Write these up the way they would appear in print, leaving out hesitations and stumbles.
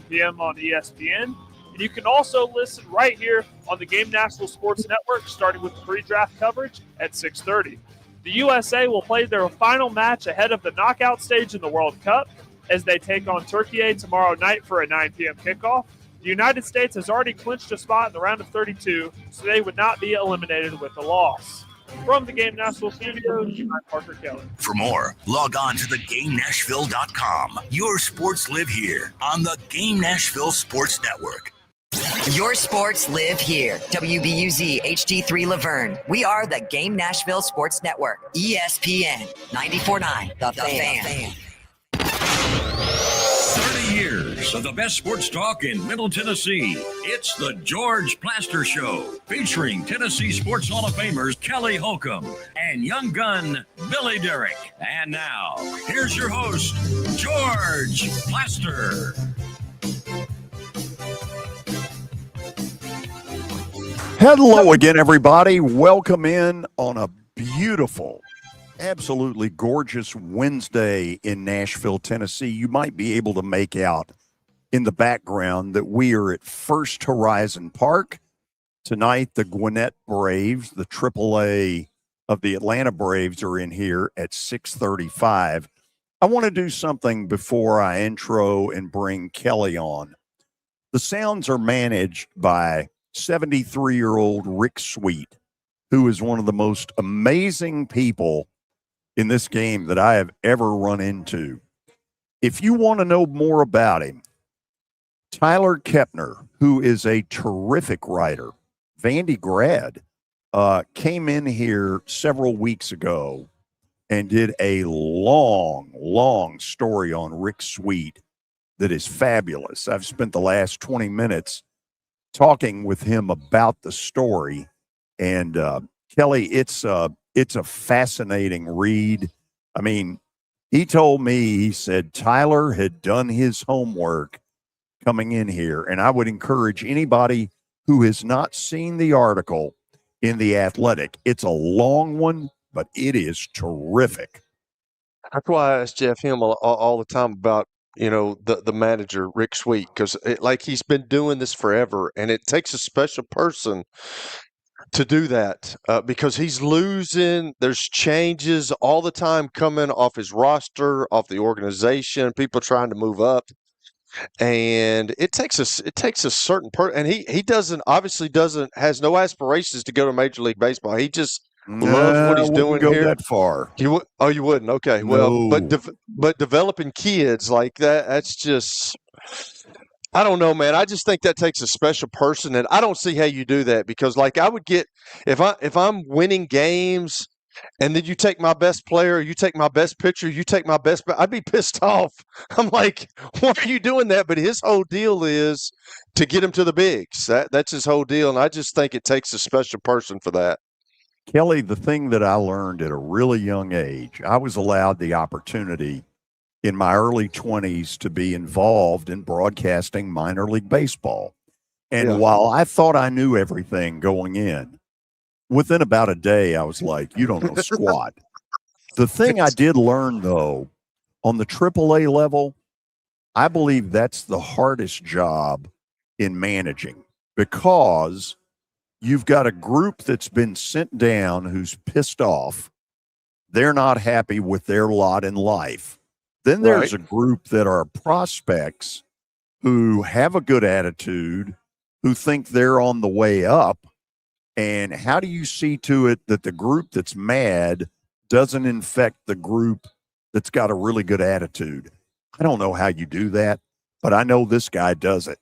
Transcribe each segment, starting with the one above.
p.m. on ESPN. And you can also listen right here on the Game National Sports Network, starting with the pre-draft coverage at 6:30. The USA will play their final match ahead of the knockout stage in the World Cup as they take on Turkey tomorrow night for a 9 p.m. kickoff. The United States has already clinched a spot in the round of 32, so they would not be eliminated with a loss. From the Game National Studios, I'm Parker Kelly. For more, log on to thegamenashville.com. Your sports live here on the Game Nashville Sports Network. Your sports live here. WBUZ HD3 Laverne. We are the Game Nashville Sports Network. ESPN 94.9. The Fan. 30 years of the best sports talk in Middle Tennessee. It's the George Plaster Show, featuring Tennessee Sports Hall of Famers Kelly Holcomb and young gun Billy Derrick. And now, here's your host, George Plaster. Hello again, everybody. Welcome in on a beautiful, absolutely gorgeous Wednesday in Nashville, Tennessee. You might be able to make out in the background that we are at First Horizon Park. Tonight, the Gwinnett Braves, the AAA of the Atlanta Braves, are in here at 6:35. I want to do something before I intro and bring Kelly on. The sounds are managed by 73-year-old Rick Sweet, who is one of the most amazing people in this game that I have ever run into. If you want to know more about him, Tyler Kepner, who is a terrific writer, Vandy grad, came in here several weeks ago and did a long story on Rick Sweet that is fabulous. I've spent the last 20 minutes talking with him about the story. And Kelly, it's a fascinating read. I mean, he told me, he said Tyler had done his homework coming in here. And I would encourage anybody who has not seen the article in The Athletic. It's a long one, but it is terrific. That's why I ask Jeff Hill all the time about, the manager, Rick Sweet, because like he's been doing this forever, and it takes a special person to do that because he's losing. There's changes all the time coming off his roster, off the organization, people trying to move up. And it takes a certain person, and he has no aspirations to go to Major League Baseball. He just loves what he's doing go here. That far? You wouldn't? Okay, No. well, but developing kids like that's just, I don't know, man. I just think that takes a special person, and I don't see how you do that because, like, I would get if I'm winning games. And then you take my best player, you take my best pitcher, you take my best. I'd be pissed off. I'm like, why are you doing that? But his whole deal is to get him to the bigs. That's his whole deal. And I just think it takes a special person for that. Kelly, the thing that I learned at a really young age, I was allowed the opportunity in my early 20s to be involved in broadcasting minor league baseball. And while I thought I knew everything going in, within about a day, I was like, you don't know squat. The thing I did learn, though, on the AAA level, I believe that's the hardest job in managing because you've got a group that's been sent down who's pissed off. They're not happy with their lot in life. Then there's a group that are prospects who have a good attitude, who think they're on the way up. And how do you see to it that the group that's mad doesn't infect the group that's got a really good attitude? I don't know how you do that, but I know this guy does it.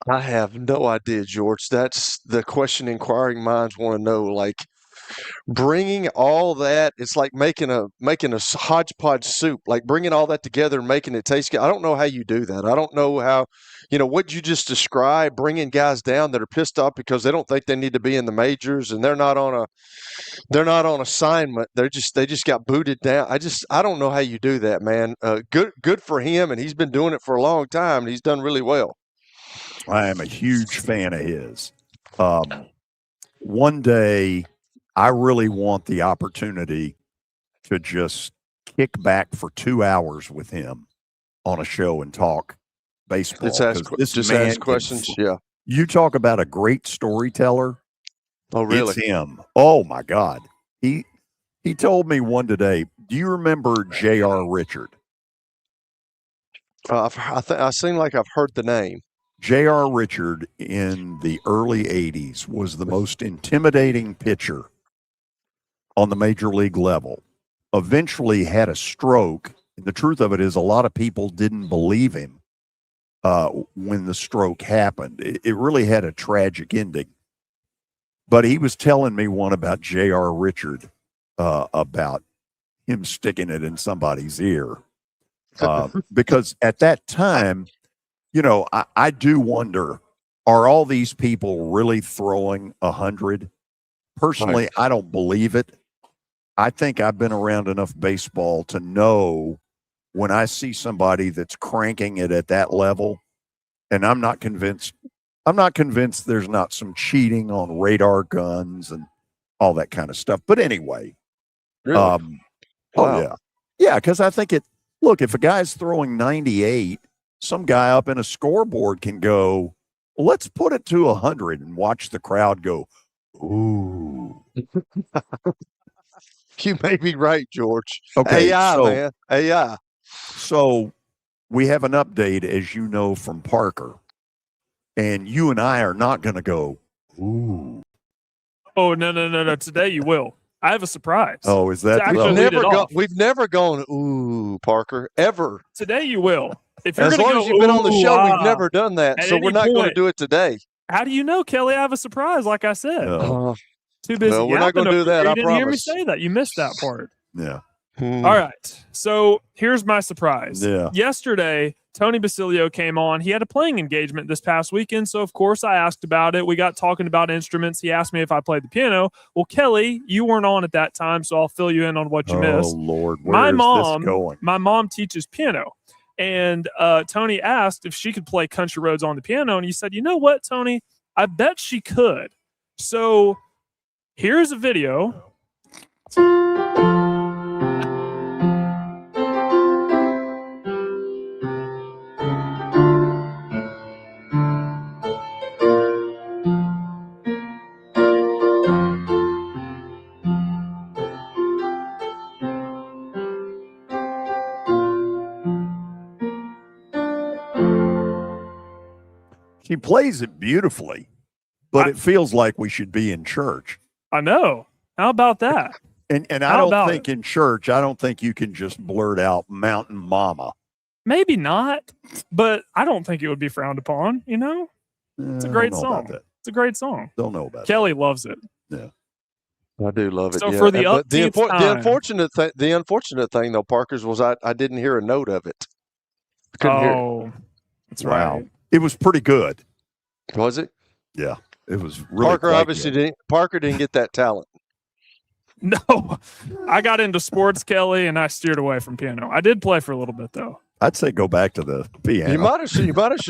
I have no idea, George. That's the question inquiring minds want to know. Like, bringing all that, it's like making a hodgepodge soup, like bringing all that together and making it taste good. I don't know how you do that. I don't know how, what you just described, bringing guys down that are pissed off because they don't think they need to be in the majors and they're not on assignment. They just got booted down. I don't know how you do that, man. Good for him, and he's been doing it for a long time, and he's done really well. I am a huge fan of his. One day, I really want the opportunity to just kick back for 2 hours with him on a show and talk baseball. Just ask, 'Cause this just man ask questions. Yeah. You talk about a great storyteller. Oh, really? It's him. Oh my God. He told me one today. Do you remember J.R. Richard? I seem like I've heard the name. J.R. Richard in the early 80s was the most intimidating pitcher on the major league level. Eventually had a stroke. And the truth of it is, a lot of people didn't believe him when the stroke happened. It really had a tragic ending. But he was telling me one about J.R. Richard, about him sticking it in somebody's ear. Because at that time, you know, I do wonder, are all these people really throwing 100? Personally, I don't believe it. I think I've been around enough baseball to know when I see somebody that's cranking it at that level, and I'm not convinced there's not some cheating on radar guns and all that kind of stuff. But anyway, Really? oh Wow. yeah. Yeah, because I think look, if a guy's throwing 98, some guy up in a scoreboard can go, well, let's put it to 100 and watch the crowd go, ooh. You may be right, George. Okay, AI, so, man. AI. So we have an update, as you know, from Parker. And you and I are not going to go, ooh. Oh, no. Today you will. I have a surprise. Oh, is that Actually, We've never gone, ooh, Parker, ever. Today you will. If you're As long as you've been on the show, we've never done that. So we're not going to do it today. How do you know, Kelly? I have a surprise, like I said. Too busy. No, we're not going to do that. You I didn't hear me promise. say that. You missed that part. Yeah. All right. So here's my surprise. Yeah. Yesterday, Tony Basilio came on. He had a playing engagement this past weekend. So, of course, I asked about it. We got talking about instruments. He asked me if I played the piano. Well, Kelly, you weren't on at that time, so I'll fill you in on what you missed. Oh, Lord. My this going? mom teaches piano. And Tony asked if she could play Country Roads on the piano. And he said, you know what, Tony? I bet she could. So here's a video. She plays it beautifully, but it feels like we should be in church. I know. How about that? And I don't think in church, I don't think you can just blurt out Mountain Mama. Maybe not, but I don't think it would be frowned upon, you know? It's a great song. It's a great song. Don't know about Kelly loves it. Yeah. I do love it. So yeah. for the But the time, unfortunate thing though, Parker's, was I didn't hear a note of it. Couldn't hear it. That's Wow. right. It was pretty good. Was it? Yeah. It was really Parker quite obviously good. didn't. Parker didn't get that talent. No, I got into sports, Kelly, and I steered away from piano. I did play for a little bit, though. I'd say go back to the piano. You might have should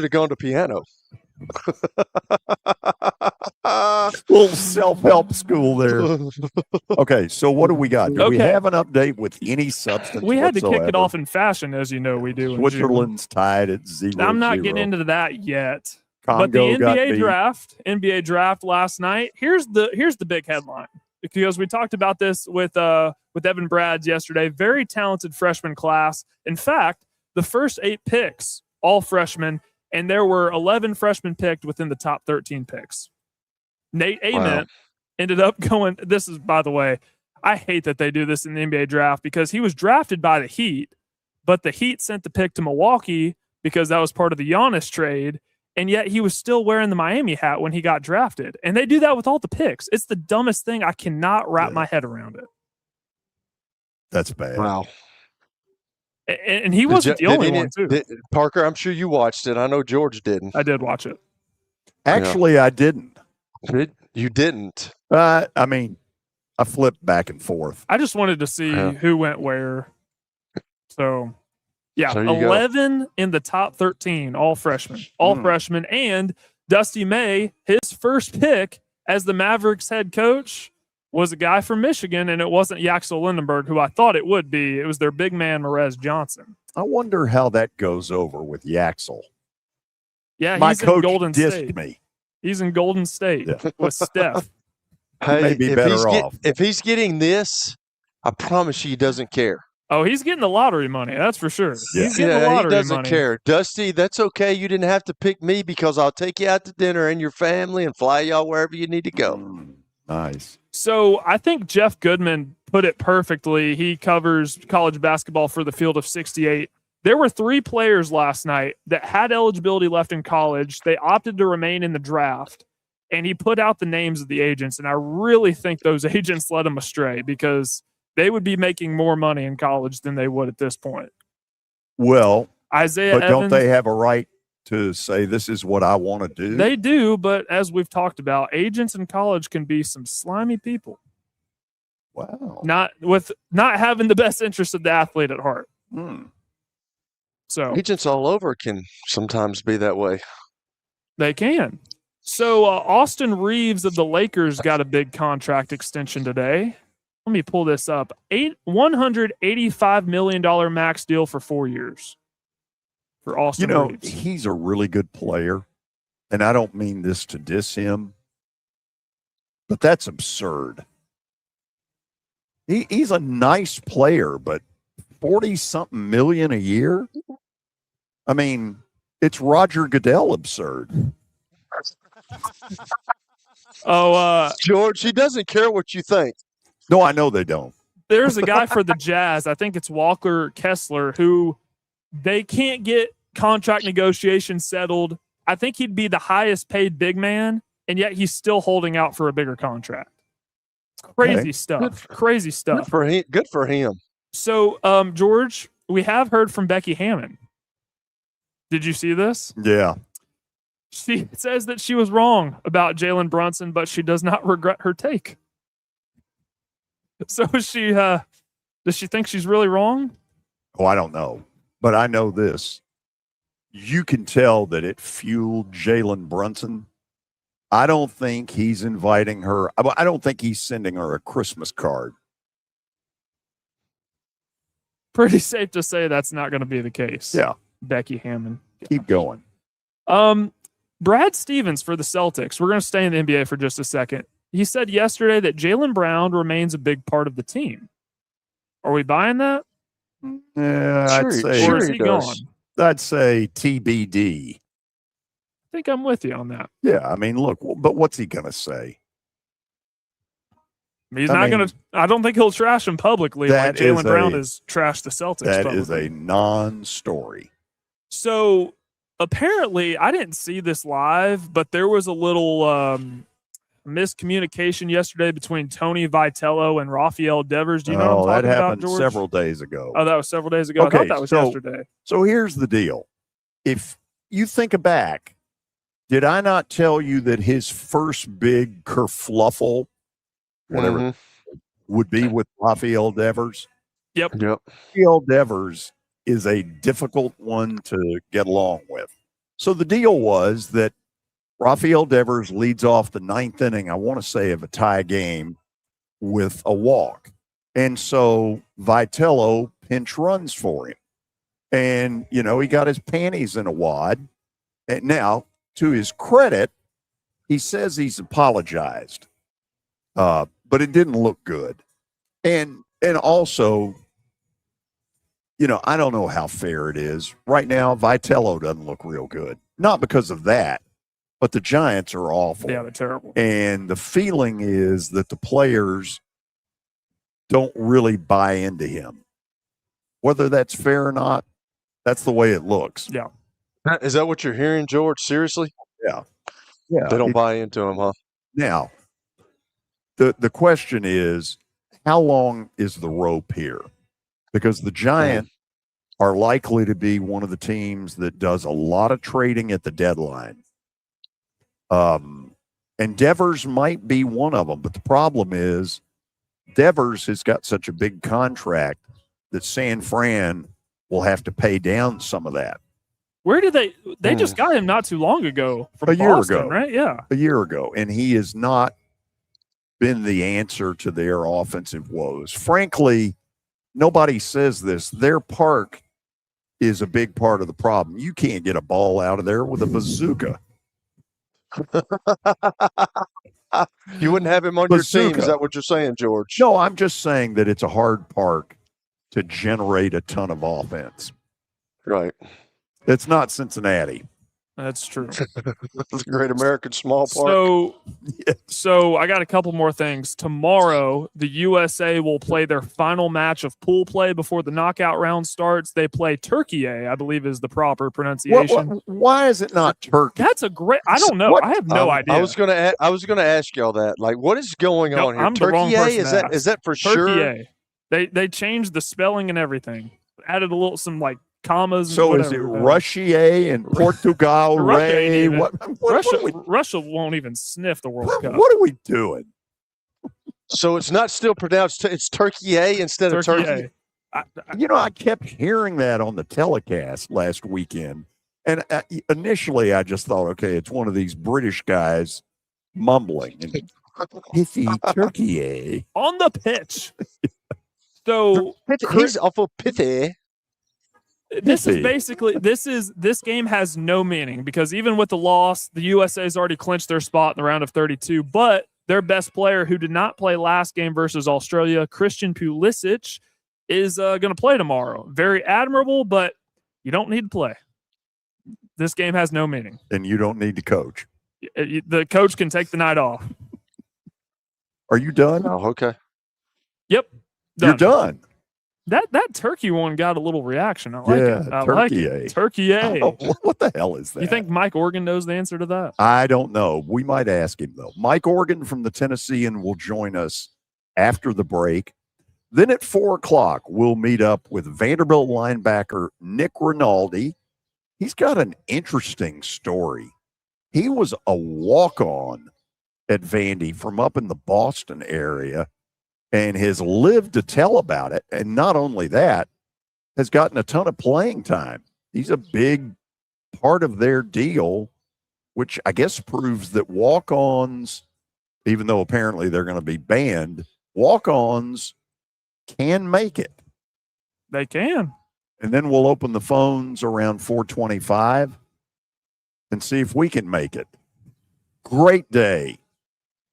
have gone to piano. Little self-help school there. Okay, so what do we got? Do we Okay. have an update with any substance We had to kick it whatsoever? off in fashion, as you know we do. in June. Switzerland's tied at 0-0. I'm not getting into that yet. Congo But the got NBA draft last night. Here's the big headline, because we talked about this with Evan Brads yesterday. Very talented freshman class. In fact, the first 8 picks, all freshmen, and there were 11 freshmen picked within the top 13 picks. Nate Ament ended up going. This is, by the way, I hate that they do this in the NBA draft, because he was drafted by the Heat, but the Heat sent the pick to Milwaukee because that was part of the Giannis trade. And yet he was still wearing the Miami hat when he got drafted. And they do that with all the picks. It's the dumbest thing. I cannot wrap my head around it. That's bad. Wow. And he wasn't the only one, too. Parker, I'm sure you watched it. I know George didn't. I did watch it. Actually, I didn't. You didn't. I mean, I flipped back and forth. I just wanted to see who went where. So, yeah, So 11 in the top 13, all freshmen. All freshmen. And Dusty May, his first pick as the Mavericks head coach, was a guy from Michigan, and it wasn't Yaxel Lindenberg, who I thought it would be. It was their big man, Merez Johnson. I wonder how that goes over with Yaxel. Yeah, My he's in coach Golden dissed State. me. He's in Golden State with Steph. He may be better off. If he's getting this, I promise you he doesn't care. Oh, he's getting the lottery money. That's for sure. Yeah. He's getting the Yeah, he lottery doesn't money. care. Dusty, that's okay. You didn't have to pick me because I'll take you out to dinner and your family and fly y'all wherever you need to go. Nice. So I think Jeff Goodman put it perfectly. He covers college basketball for the Field of 68. There were 3 players last night that had eligibility left in college. They opted to remain in the draft, and he put out the names of the agents. And I really think those agents led him astray because they would be making more money in college than they would at this point. Well, Isaiah but don't Evans, they have a right to say this is what I want to do? They do, but as we've talked about, agents in college can be some slimy people. Wow. Not having the best interest of the athlete at heart. So Agents all over can sometimes be that way. they can. So Austin Reeves of the Lakers got a big contract extension today. Let me pull this up. $185 million max deal for 4 years for Austin Reeves. He's a really good player, and I don't mean this to diss him, but that's absurd. He's a nice player, but 40-something million a year? I mean, it's Roger Goodell absurd. George, he doesn't care what you think. No, I know they don't. There's a guy for the Jazz, I think it's Walker Kessler, who they can't get contract negotiations settled. I think he'd be the highest paid big man, and yet he's still holding out for a bigger contract. Crazy stuff. Crazy stuff. Good for him. So, George, we have heard from Becky Hammond. Did you see this? Yeah. She says that she was wrong about Jalen Brunson, but she does not regret her take. So does she think she's really wrong? Oh, I don't know. But I know this. You can tell that it fueled Jalen Brunson. I don't think he's inviting her. I don't think he's sending her a Christmas card. Pretty safe to say that's not going to be the case. Yeah. Becky Hammond. Keep going. Brad Stevens for the Celtics. We're going to stay in the NBA for just a second. He said yesterday that Jaylen Brown remains a big part of the team. Are we buying that? Yeah, I'd say. Or is he gone? I'd say TBD. I think I'm with you on that. Yeah, I mean, look, but what's he going to say? He's not going to. I don't think he'll trash him publicly like Jaylen Brown has trashed the Celtics. That publicly. is a non-story. So apparently, I didn't see this live, but there was a little miscommunication yesterday between Tony Vitello and Rafael Devers. Do you know what I'm talking that about, happened George? several days ago. Oh, that was several days ago. Okay, I thought that was yesterday. So here's the deal. If you think back, did I not tell you that his first big kerfluffle, whatever, would be with Rafael Devers? Yep. Rafael Devers is a difficult one to get along with. So the deal was that Rafael Devers leads off the 9th inning, I want to say, of a tie game with a walk. And so Vitello pinch runs for him. And, he got his panties in a wad. And now, to his credit, he says he's apologized. But it didn't look good. And also, I don't know how fair it is. Right now, Vitello doesn't look real good. Not because of that, but the Giants are awful. Yeah, they're terrible. And the feeling is that the players don't really buy into him. Whether that's fair or not, that's the way it looks. Yeah. Is that what you're hearing, George? Seriously? Yeah. They don't buy into him, huh? Now, the question is, how long is the rope here? Because the Giants are likely to be one of the teams that does a lot of trading at the deadline. And Devers might be one of them. But the problem is Devers has got such a big contract that San Fran will have to pay down some of that. Where did they just got him not too long ago from a year Boston, ago, right? Yeah. A year ago. And he has not been the answer to their offensive woes. Frankly, nobody says this. Their park is a big part of the problem. You can't get a ball out of there with a bazooka. You wouldn't have him on your team. Bazooka. Is that what you're saying, George? No, I'm just saying that it's a hard park to generate a ton of offense. Right. It's not Cincinnati. That's true. It's a great American small park. So I got a couple more things. Tomorrow, the USA will play their final match of pool play before the knockout round starts. They play Turkey, I believe is the proper pronunciation. Why is it not Turkey? That's a great. I don't know. I have no idea. I was gonna ask y'all that. Like, what is going on here? I'm the wrong Turkey person to is that for Turkey sure? They changed the spelling and everything. Added some like commas. So and is it whatever. Russia and Portugal? Ray? Russia won't even sniff the World Cup. What are we doing? So it's not still pronounced. It's Turkey instead of Turkey. I kept hearing that on the telecast last weekend, and initially I just thought, okay, it's one of these British guys mumbling and pithy Turkey on the pitch. So he's awful pithy. This is basically this game has no meaning because even with the loss, the USA's already clinched their spot in the round of 32. But their best player, who did not play last game versus Australia, Christian Pulisic, is going to play tomorrow. Very admirable, but you don't need to play. This game has no meaning, and you don't need to coach. The coach can take the night off. Are you done? Oh, okay. Yep, done. You're done. That Turkey one got a little reaction. I like it. I like it. Turkey. Oh, what the hell is that? You think Mike Organ knows the answer to that? I don't know. We might ask him, though. Mike Organ from the Tennessean will join us after the break. Then at 4 o'clock, we'll meet up with Vanderbilt linebacker Nick Rinaldi. He's got an interesting story. He was a walk-on at Vandy from up in the Boston area and has lived to tell about it. And not only that, has gotten a ton of playing time. He's a big part of their deal, which I guess proves that walk-ons, even though apparently they're going to be banned, walk-ons can make it. They can. And then we'll open the phones around 4:25 and see if we can make it. Great day.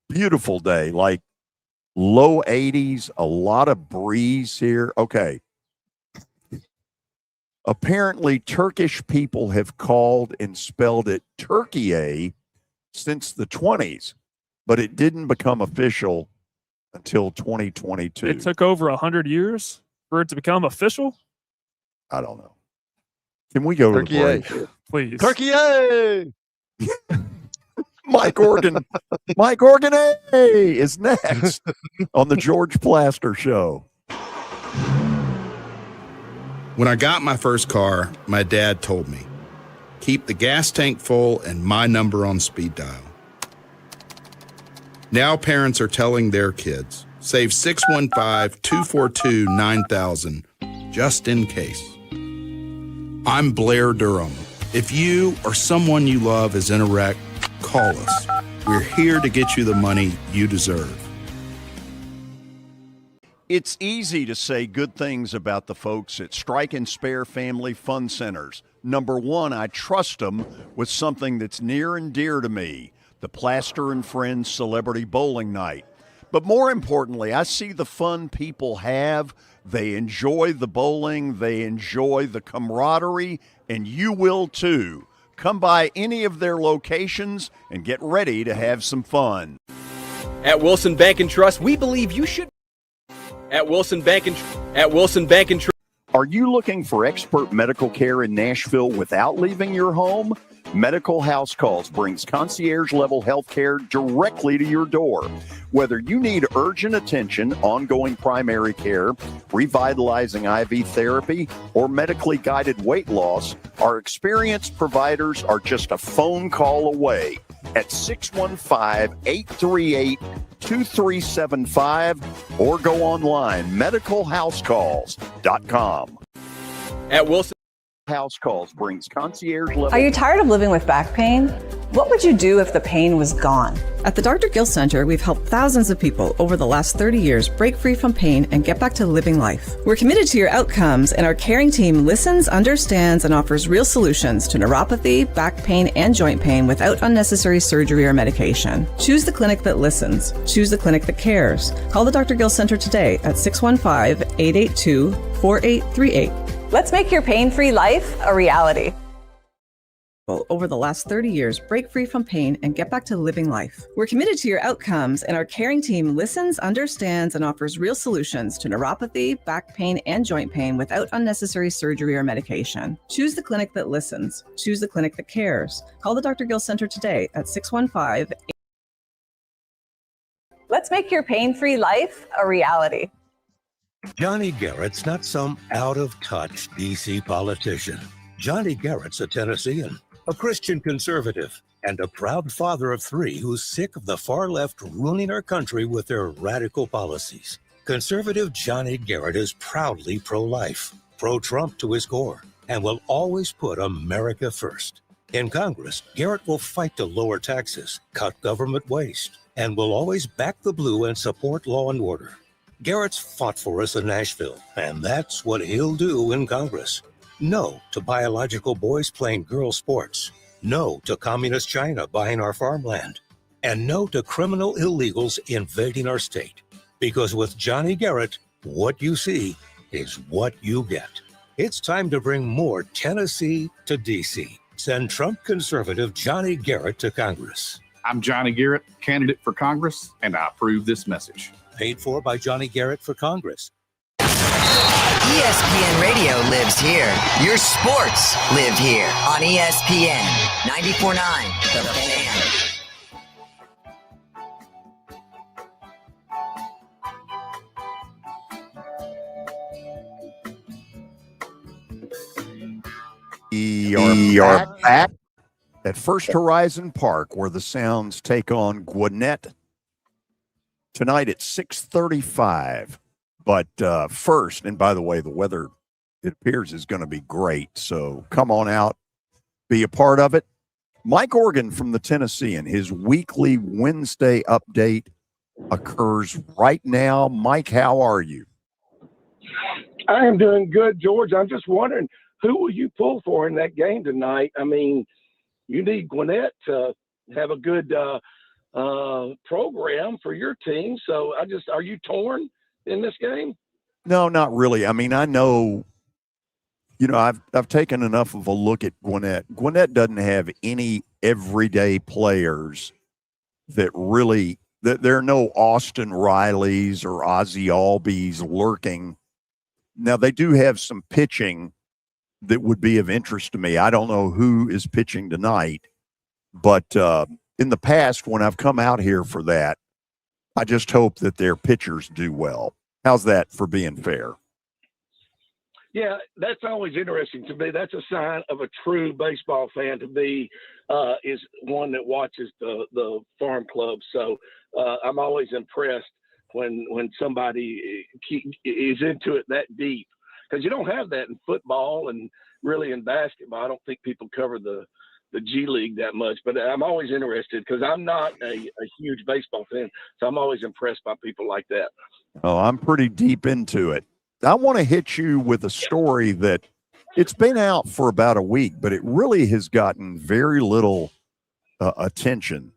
Beautiful day. Like low 80s, a lot of breeze here. Okay. Apparently, Turkish people have called and spelled it Turkey since the 20s, but it didn't become official until 2022. It took over 100 years for it to become official? I don't know. Can we go Turkey to the break? Please. Turkey Mike Organ is next on the George Plaster Show. When I got my first car, my dad told me, keep the gas tank full and my number on speed dial. Now parents are telling their kids, save 615-242-9000 just in case. I'm Blair Durham. If you or someone you love is in a wreck, call us. We're here to get you the money you deserve. It's easy to say good things about the folks at Strike and Spare Family Fun Centers. Number one, I trust them with something that's near and dear to me, the Plaster and Friends Celebrity Bowling Night. But more importantly, I see the fun people have. They enjoy the bowling, they enjoy the camaraderie, and you will too. Come by any of their locations and get ready to have some fun. At Wilson Bank and Trust, we believe you should. At Wilson Bank and Trust. Are you looking for expert medical care in Nashville without leaving your home? Medical House Calls brings concierge-level health care directly to your door. Whether you need urgent attention, ongoing primary care, revitalizing IV therapy, or medically guided weight loss, our experienced providers are just a phone call away at 615-838-2375 or go online, medicalhousecalls.com. At Wilson House Calls brings concierge level. Are you tired of living with back pain? What would you do if the pain was gone? At the Dr. Gill Center, we've helped thousands of people over the last 30 years break free from pain and get back to living life. We're committed to your outcomes, and our caring team listens, understands, and offers real solutions to neuropathy, back pain, and joint pain without unnecessary surgery or medication. Choose the clinic that listens. Choose the clinic that cares. Call the Dr. Gill Center today at 615-882-4838. Let's make your pain-free life a reality. Over the last 30 years, break free from pain and get back to living life. We're committed to your outcomes, and our caring team listens, understands, and offers real solutions to neuropathy, back pain, and joint pain without unnecessary surgery or medication. Choose the clinic that listens. Choose the clinic that cares. Call the Dr. Gill Center today at 615. Let's make your pain-free life a reality. Johnny Garrett's not some out-of-touch D.C. politician. Johnny Garrett's a Tennessean, a Christian conservative, and a proud father of three who's sick of the far left ruining our country with their radical policies. Conservative Johnny Garrett is proudly pro-life, pro-Trump to his core, and will always put America first. In Congress, Garrett will fight to lower taxes, cut government waste, and will always back the blue and support law and order. Garrett's fought for us in Nashville, and that's what he'll do in Congress. No to biological boys playing girl sports. No to communist China buying our farmland. And no to criminal illegals invading our state. Because with Johnny Garrett, what you see is what you get. It's time to bring more Tennessee to D.C. Send Trump conservative Johnny Garrett to Congress. I'm Johnny Garrett, candidate for Congress, and I approve this message. Paid for by Johnny Garrett for Congress. ESPN Radio lives here. Your sports live here on ESPN 94.9 The Fan. We are back at First Horizon Park, where the Sounds take on Gwinnett tonight at 6:35. But first, and by the way, the weather, it appears, is going to be great. So come on out, be a part of it. Mike Organ from the Tennessean, his weekly Wednesday update occurs right now. Mike, how are you? I am doing good, George. I'm just wondering, who will you pull for in that game tonight? I mean, you need Gwinnett to have a good program for your team. So are you torn in this game? No, not really. I mean, I know, I've taken enough of a look at Gwinnett. Gwinnett doesn't have any everyday players that there are no Austin Rileys or Ozzie Albies lurking. Now, they do have some pitching that would be of interest to me. I don't know who is pitching tonight, but in the past, when I've come out here for that, I just hope that their pitchers do well. How's that for being fair? Yeah, that's always interesting to me. That's a sign of a true baseball fan to be is one that watches the farm club. So I'm always impressed when somebody is into it that deep, because you don't have that in football and really in basketball. I don't think people cover the G League that much, but I'm always interested because I'm not a huge baseball fan. So I'm always impressed by people like that. Oh, I'm pretty deep into it. I want to hit you with a story that it's been out for about a week, but it really has gotten very little attention.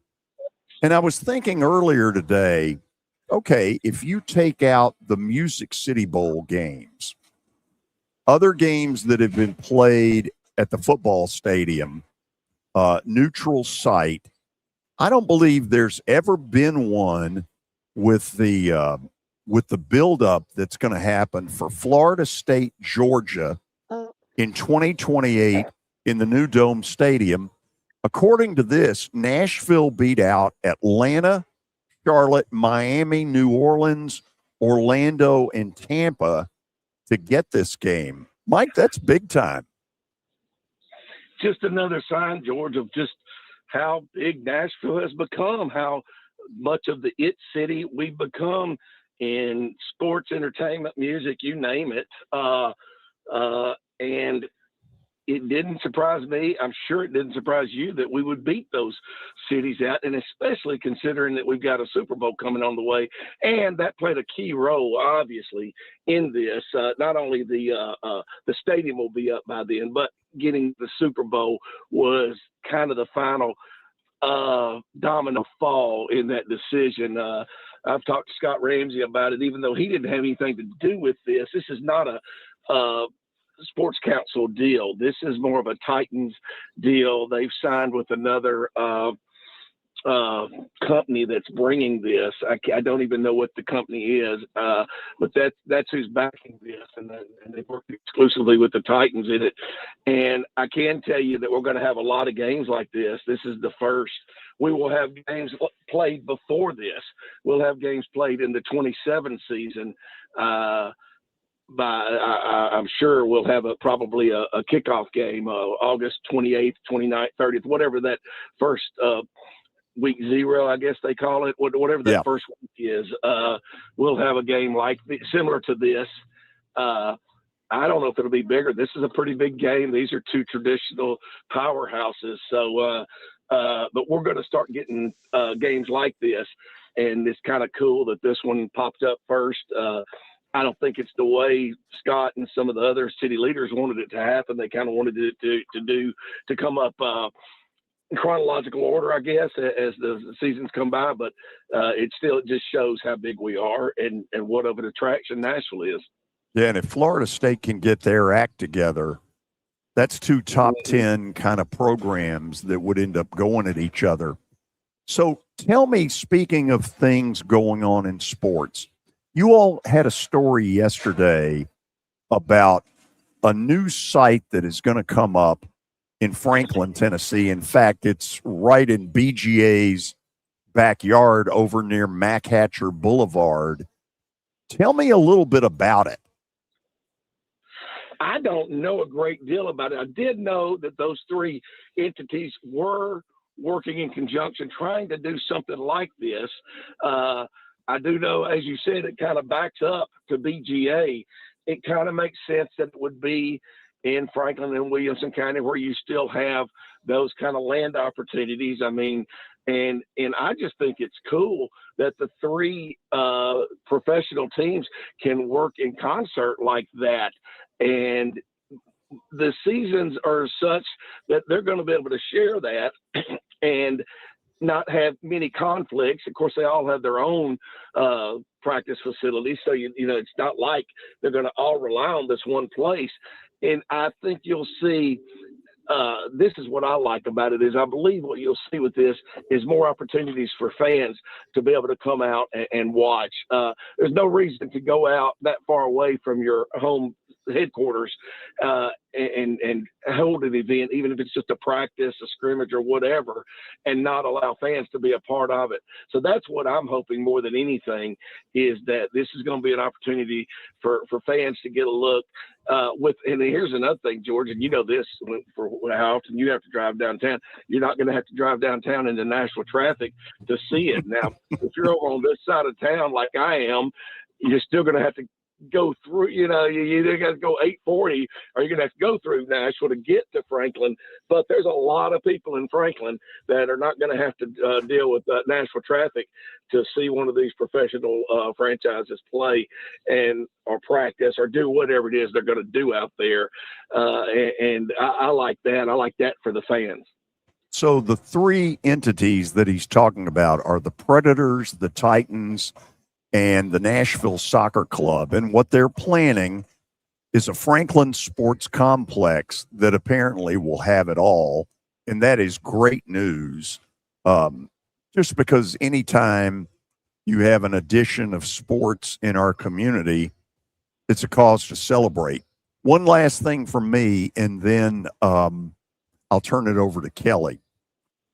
And I was thinking earlier today, okay, if you take out the Music City Bowl games, other games that have been played at the football stadium, neutral site, I don't believe there's ever been one with the buildup that's going to happen for Florida State, Georgia in 2028 in the new Dome Stadium. According to this, Nashville beat out Atlanta, Charlotte, Miami, New Orleans, Orlando, and Tampa to get this game. Mike, that's big time. Just another sign, George, of just how big Nashville has become, how much of the it city we've become in sports, entertainment, music, you name it. And it didn't surprise me. I'm sure it didn't surprise you that we would beat those cities out, and especially considering that we've got a Super Bowl coming on the way, and that played a key role, obviously, in this. Not only the stadium will be up by then, but getting the Super Bowl was kind of the final domino fall in that decision. I've talked to Scott Ramsey about it, even though he didn't have anything to do with this. This is not a sports council deal. This is more of a Titans deal. They've signed with another company that's bringing this. I don't even know what the company is, but that's who's backing this, and they've worked exclusively with the Titans in it. And I can tell you that we're going to have a lot of games like this. This is the first. We will have games played before this. We'll have games played in the 27 season. I'm sure we'll have probably a kickoff game, August 28th, 29th, 30th, whatever that first week 0, I guess they call it, whatever that first week is. We'll have a game similar to this. I don't know if it'll be bigger. This is a pretty big game. These are two traditional powerhouses. So, but we're going to start getting games like this, and it's kind of cool that this one popped up first. I don't think it's the way Scott and some of the other city leaders wanted it to happen. They kind of wanted it to come up in chronological order, I guess, as the seasons come by. But it just shows how big we are and what of an attraction Nashville is. Yeah, and if Florida State can get their act together, that's two top 10 kind of programs that would end up going at each other. So tell me, speaking of things going on in sports, you all had a story yesterday about a new site that is going to come up in Franklin, Tennessee. In fact, it's right in BGA's backyard over near Mac Hatcher Boulevard. Tell me a little bit about it. I don't know a great deal about it. I did know that those three entities were working in conjunction, trying to do something like this. I do know, as you said, it kind of backs up to BGA. It kind of makes sense that it would be in Franklin and Williamson County, where you still have those kind of land opportunities. I mean, and I just think it's cool that the three professional teams can work in concert like that. And the seasons are such that they're going to be able to share that and not have many conflicts. Of course, they all have their own practice facilities, so you know it's not like they're going to all rely on this one place. And I think you'll see. This is what I like about it is I believe what you'll see with this is more opportunities for fans to be able to come out and watch. There's no reason to go out that far away from your home headquarters and hold an event, even if it's just a practice, a scrimmage, or whatever, and not allow fans to be a part of it. So that's what I'm hoping more than anything is that this is going to be an opportunity for fans to get a look. And here's another thing, George, and you know this for how often you have to drive downtown. You're not going to have to drive downtown into Nashville traffic to see it. Now, if you're over on this side of town like I am, you're still going to have to go through, you either got to go 840 or you're going to have to go through Nashville to get to Franklin. But there's a lot of people in Franklin that are not going to have to deal with Nashville traffic to see one of these professional franchises play or practice or do whatever it is they're going to do out there. And I like that. I like that for the fans. So the three entities that he's talking about are the Predators, the Titans, and the Nashville Soccer Club. And what they're planning is a Franklin sports complex that apparently will have it all. And that is great news. Just because anytime you have an addition of sports in our community, it's a cause to celebrate. One last thing from me, and then I'll turn it over to Kelly.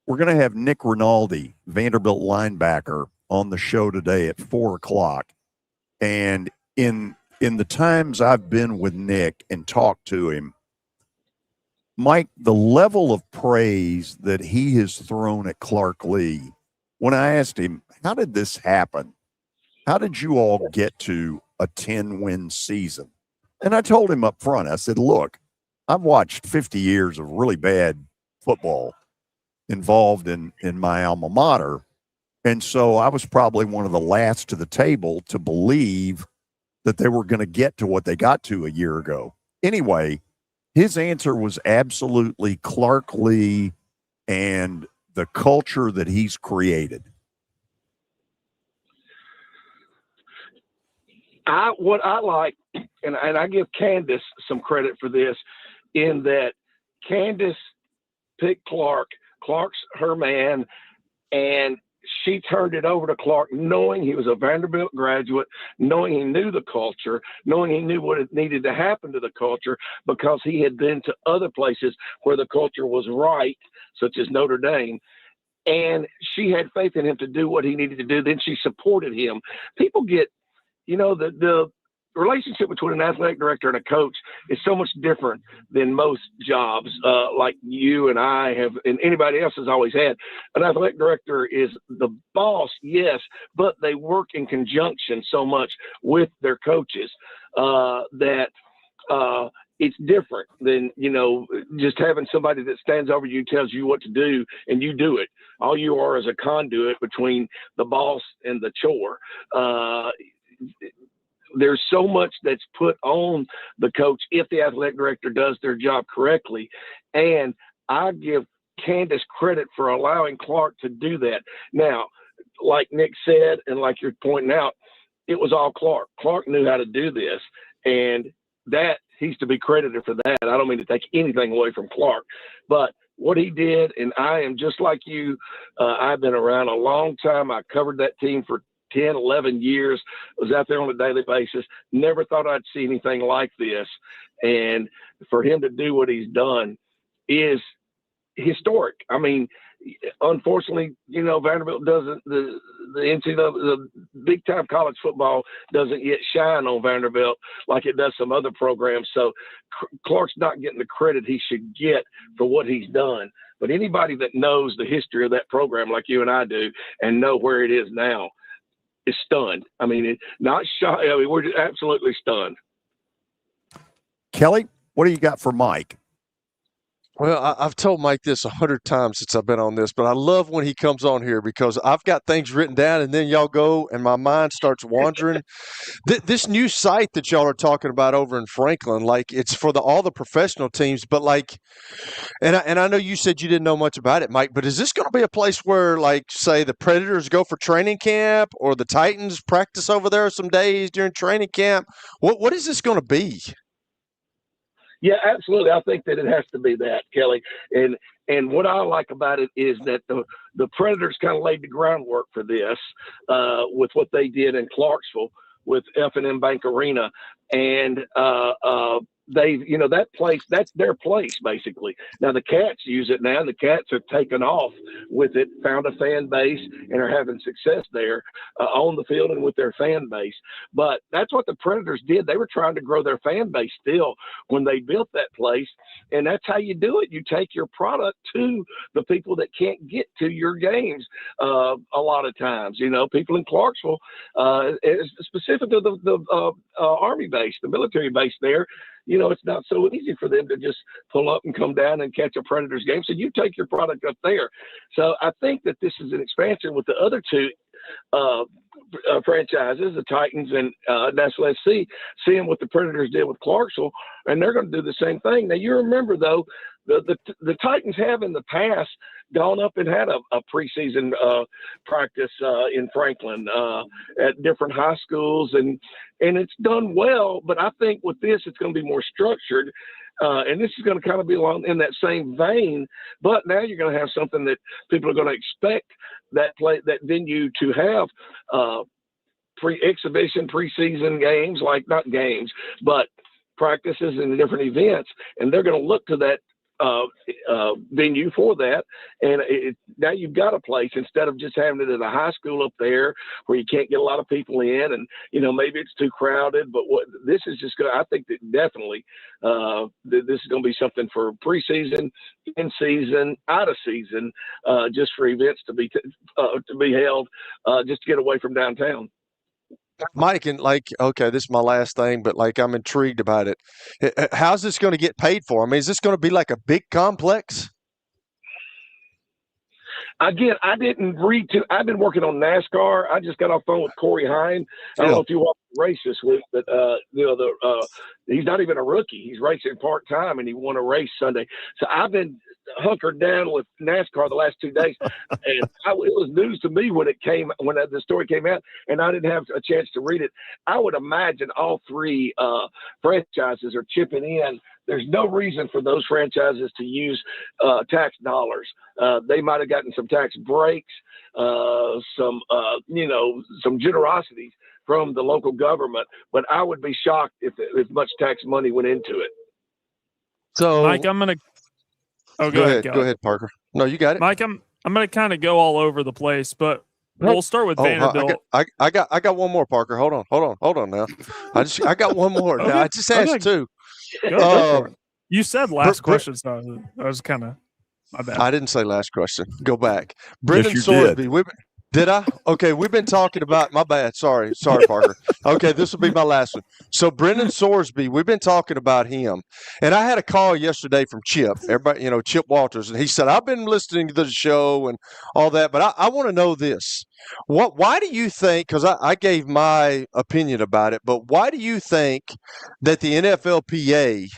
We're going to have Nick Rinaldi, Vanderbilt linebacker, on the show today at 4:00. And in the times I've been with Nick and talked to him, Mike, the level of praise that he has thrown at Clark Lee, when I asked him, how did this happen? How did you all get to a 10-win season? And I told him up front, I said, look, I've watched 50 years of really bad football involved in my alma mater. And so I was probably one of the last to the table to believe that they were going to get to what they got to a year ago. Anyway, his answer was absolutely Clark Lee and the culture that he's created. What I like, and I give Candace some credit for this, in that Candace picked Clark. Clark's her man, and she turned it over to Clark, knowing he was a Vanderbilt graduate, knowing he knew the culture, knowing he knew what it needed to happen to the culture, because he had been to other places where the culture was right, such as Notre Dame. And she had faith in him to do what he needed to do. Then she supported him. People get, the relationship between an athletic director and a coach is so much different than most jobs, like you and I have, and anybody else has always had. An athletic director is the boss, yes, but they work in conjunction so much with their coaches that it's different than, just having somebody that stands over you, tells you what to do, and you do it. All you are is a conduit between the boss and the chore. There's so much that's put on the coach if the athletic director does their job correctly. And I give Candace credit for allowing Clark to do that. Now, like Nick said, and like you're pointing out, it was all Clark. Clark knew how to do this, and that he's to be credited for that. I don't mean to take anything away from Clark, but what he did, and I am just like you. I've been around a long time. I covered that team for 10, 11 years, was out there on a daily basis, never thought I'd see anything like this. And for him to do what he's done is historic. I mean, unfortunately, Vanderbilt doesn't, the NCAA, the big time college football doesn't yet shine on Vanderbilt like it does some other programs. So Clark's not getting the credit he should get for what he's done. But anybody that knows the history of that program like you and I do and know where it is now, is stunned. I mean, not shocked. I mean, we're just absolutely stunned. Kelly, what do you got for Mike? Well, I've told Mike this 100 times since I've been on this, but I love when he comes on here because I've got things written down and then y'all go and my mind starts wandering. This new site that y'all are talking about over in Franklin, like it's for all the professional teams, but like, and I know you said you didn't know much about it, Mike, but is this going to be a place where, like, say the Predators go for training camp or the Titans practice over there some days during training camp? What is this going to be? Yeah, absolutely. I think that it has to be that, Kelly. And what I like about it is that the Predators kind of laid the groundwork for this with what they did in Clarksville with F&M Bank Arena. And they, that place, that's their place, basically. Now, the Cats use it now, and the Cats have taken off with it, found a fan base, and are having success there on the field and with their fan base. But that's what the Predators did. They were trying to grow their fan base still when they built that place, and that's how you do it. You take your product to the people that can't get to your games a lot of times. People in Clarksville, specifically the Army base, the military base there, it's not so easy for them to just pull up and come down and catch a Predators game. So you take your product up there. So I think that this is an expansion with the other two franchises, the Titans and National SC, seeing what the Predators did with Clarksville, and they're going to do the same thing. Now, you remember, though, the Titans have in the past gone up and had a preseason practice in Franklin at different high schools, and it's done well. But I think with this, it's going to be more structured, and this is going to kind of be along in that same vein. But now you're going to have something that people are going to expect that venue to have pre-exhibition, preseason games, like not games, but practices and different events, and they're going to look to that venue for that. And now you've got a place instead of just having it at a high school up there where you can't get a lot of people in, and maybe it's too crowded. But what this is just going, I think that definitely this is going to be something for preseason, in season, out of season, just for events to be held, just to get away from downtown. Mike, and okay, this is my last thing, but I'm intrigued about it. How's this going to get paid for? I mean, is this going to be like a big complex? Again, I didn't read too. I've been working on NASCAR. I just got off the phone with Corey Hine. I don't know if you watched the race this week, but he's not even a rookie. He's racing part time, and he won a race Sunday. So I've been hunkered down with NASCAR the last 2 days, and it was news to me when the story came out, and I didn't have a chance to read it. I would imagine all three franchises are chipping in. There's no reason for those franchises to use tax dollars. They might have gotten some tax breaks, some generosities from the local government, but I would be shocked if much tax money went into it. So, Mike, I'm gonna. Oh, go ahead, Parker. No, you got it, Mike. I'm gonna kind of go all over the place, but we'll start with Vanderbilt. I got one more, Parker. Hold on now. I got one more. Okay. Now, I just asked two. Go for it. You said last question, so I was kind of my bad. I didn't say last question. Go back. Brendan you Sorsby. Did I? Okay, we've been talking about my bad. Sorry, Parker. Okay, this will be my last one. So Brendan Sorsby, we've been talking about him. And I had a call yesterday from Chip, everybody, Chip Walters, and he said, I've been listening to the show and all that, but I want to know this. Why do you think, because I gave my opinion about it, but why do you think that the NFLPA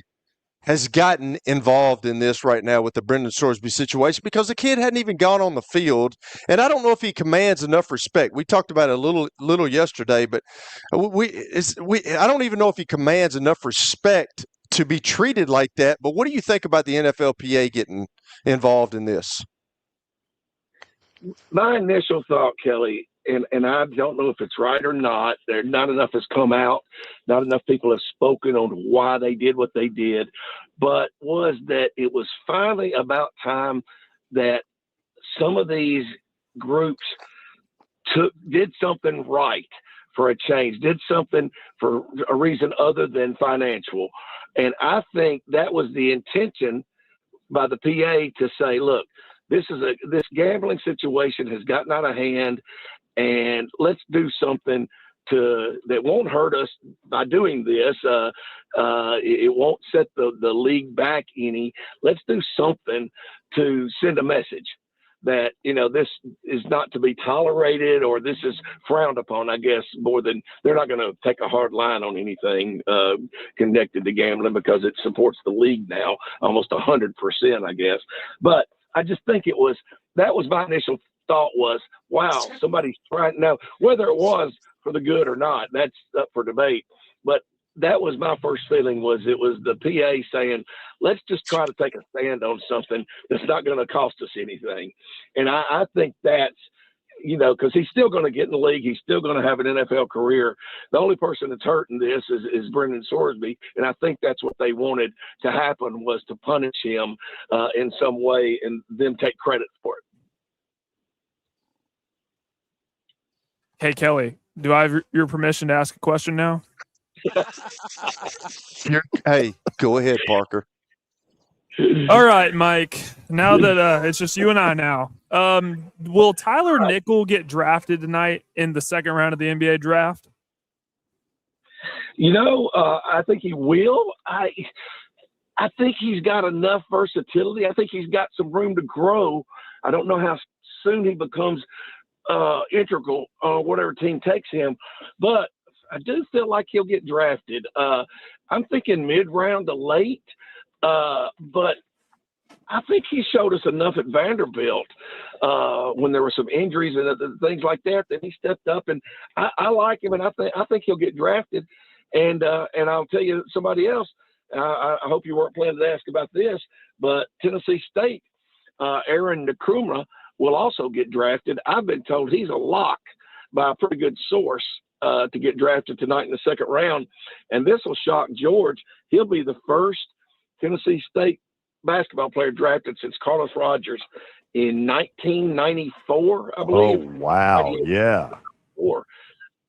has gotten involved in this right now with the Brendan Sorsby situation? Because the kid hadn't even gone on the field, and I don't know if he commands enough respect. We talked about it a little yesterday, but I don't even know if he commands enough respect to be treated like that. But what do you think about the NFLPA getting involved in this? My initial thought, Kelly, and I don't know if it's right or not. Not enough has come out. Not enough people have spoken on why they did what they did, but was that it was finally about time that some of these groups did something right for a change, did something for a reason other than financial. And I think that was the intention by the PA to say, look, this gambling situation has gotten out of hand, and let's do something that won't hurt us by doing this. It won't set the league back any. Let's do something to send a message that, this is not to be tolerated, or this is frowned upon, I guess, more than they're not going to take a hard line on anything connected to gambling, because it supports the league now almost 100%, I guess. But I just think that was my initial thought was, wow, somebody's trying. Now, whether it was for the good or not, that's up for debate. But that was my first feeling, was it was the PA saying, let's just try to take a stand on something that's not going to cost us anything. And I think that's, because he's still going to get in the league. He's still going to have an NFL career. The only person that's hurting this is Brendan Sorsby. And I think that's what they wanted to happen, was to punish him in some way and then take credit for it. Hey, Kelly, do I have your permission to ask a question now? Hey, go ahead, Parker. All right, Mike. Now that it's just you and I now, will Tyler Nickel get drafted tonight in the second round of the NBA draft? I think he will. I think he's got enough versatility. I think he's got some room to grow. I don't know how soon he becomes integral on whatever team takes him, but I do feel like he'll get drafted. I'm thinking mid-round to late, but I think he showed us enough at Vanderbilt when there were some injuries and things like that. Then he stepped up, and I like him, and I think he'll get drafted. And I'll tell you somebody else. I hope you weren't planning to ask about this, but Tennessee State, Aaron Nkrumah will also get drafted. I've been told he's a lock by a pretty good source to get drafted tonight in the second round. And this will shock George. He'll be the first Tennessee State basketball player drafted since Carlos Rogers in 1994, I believe. Oh, wow. Yeah.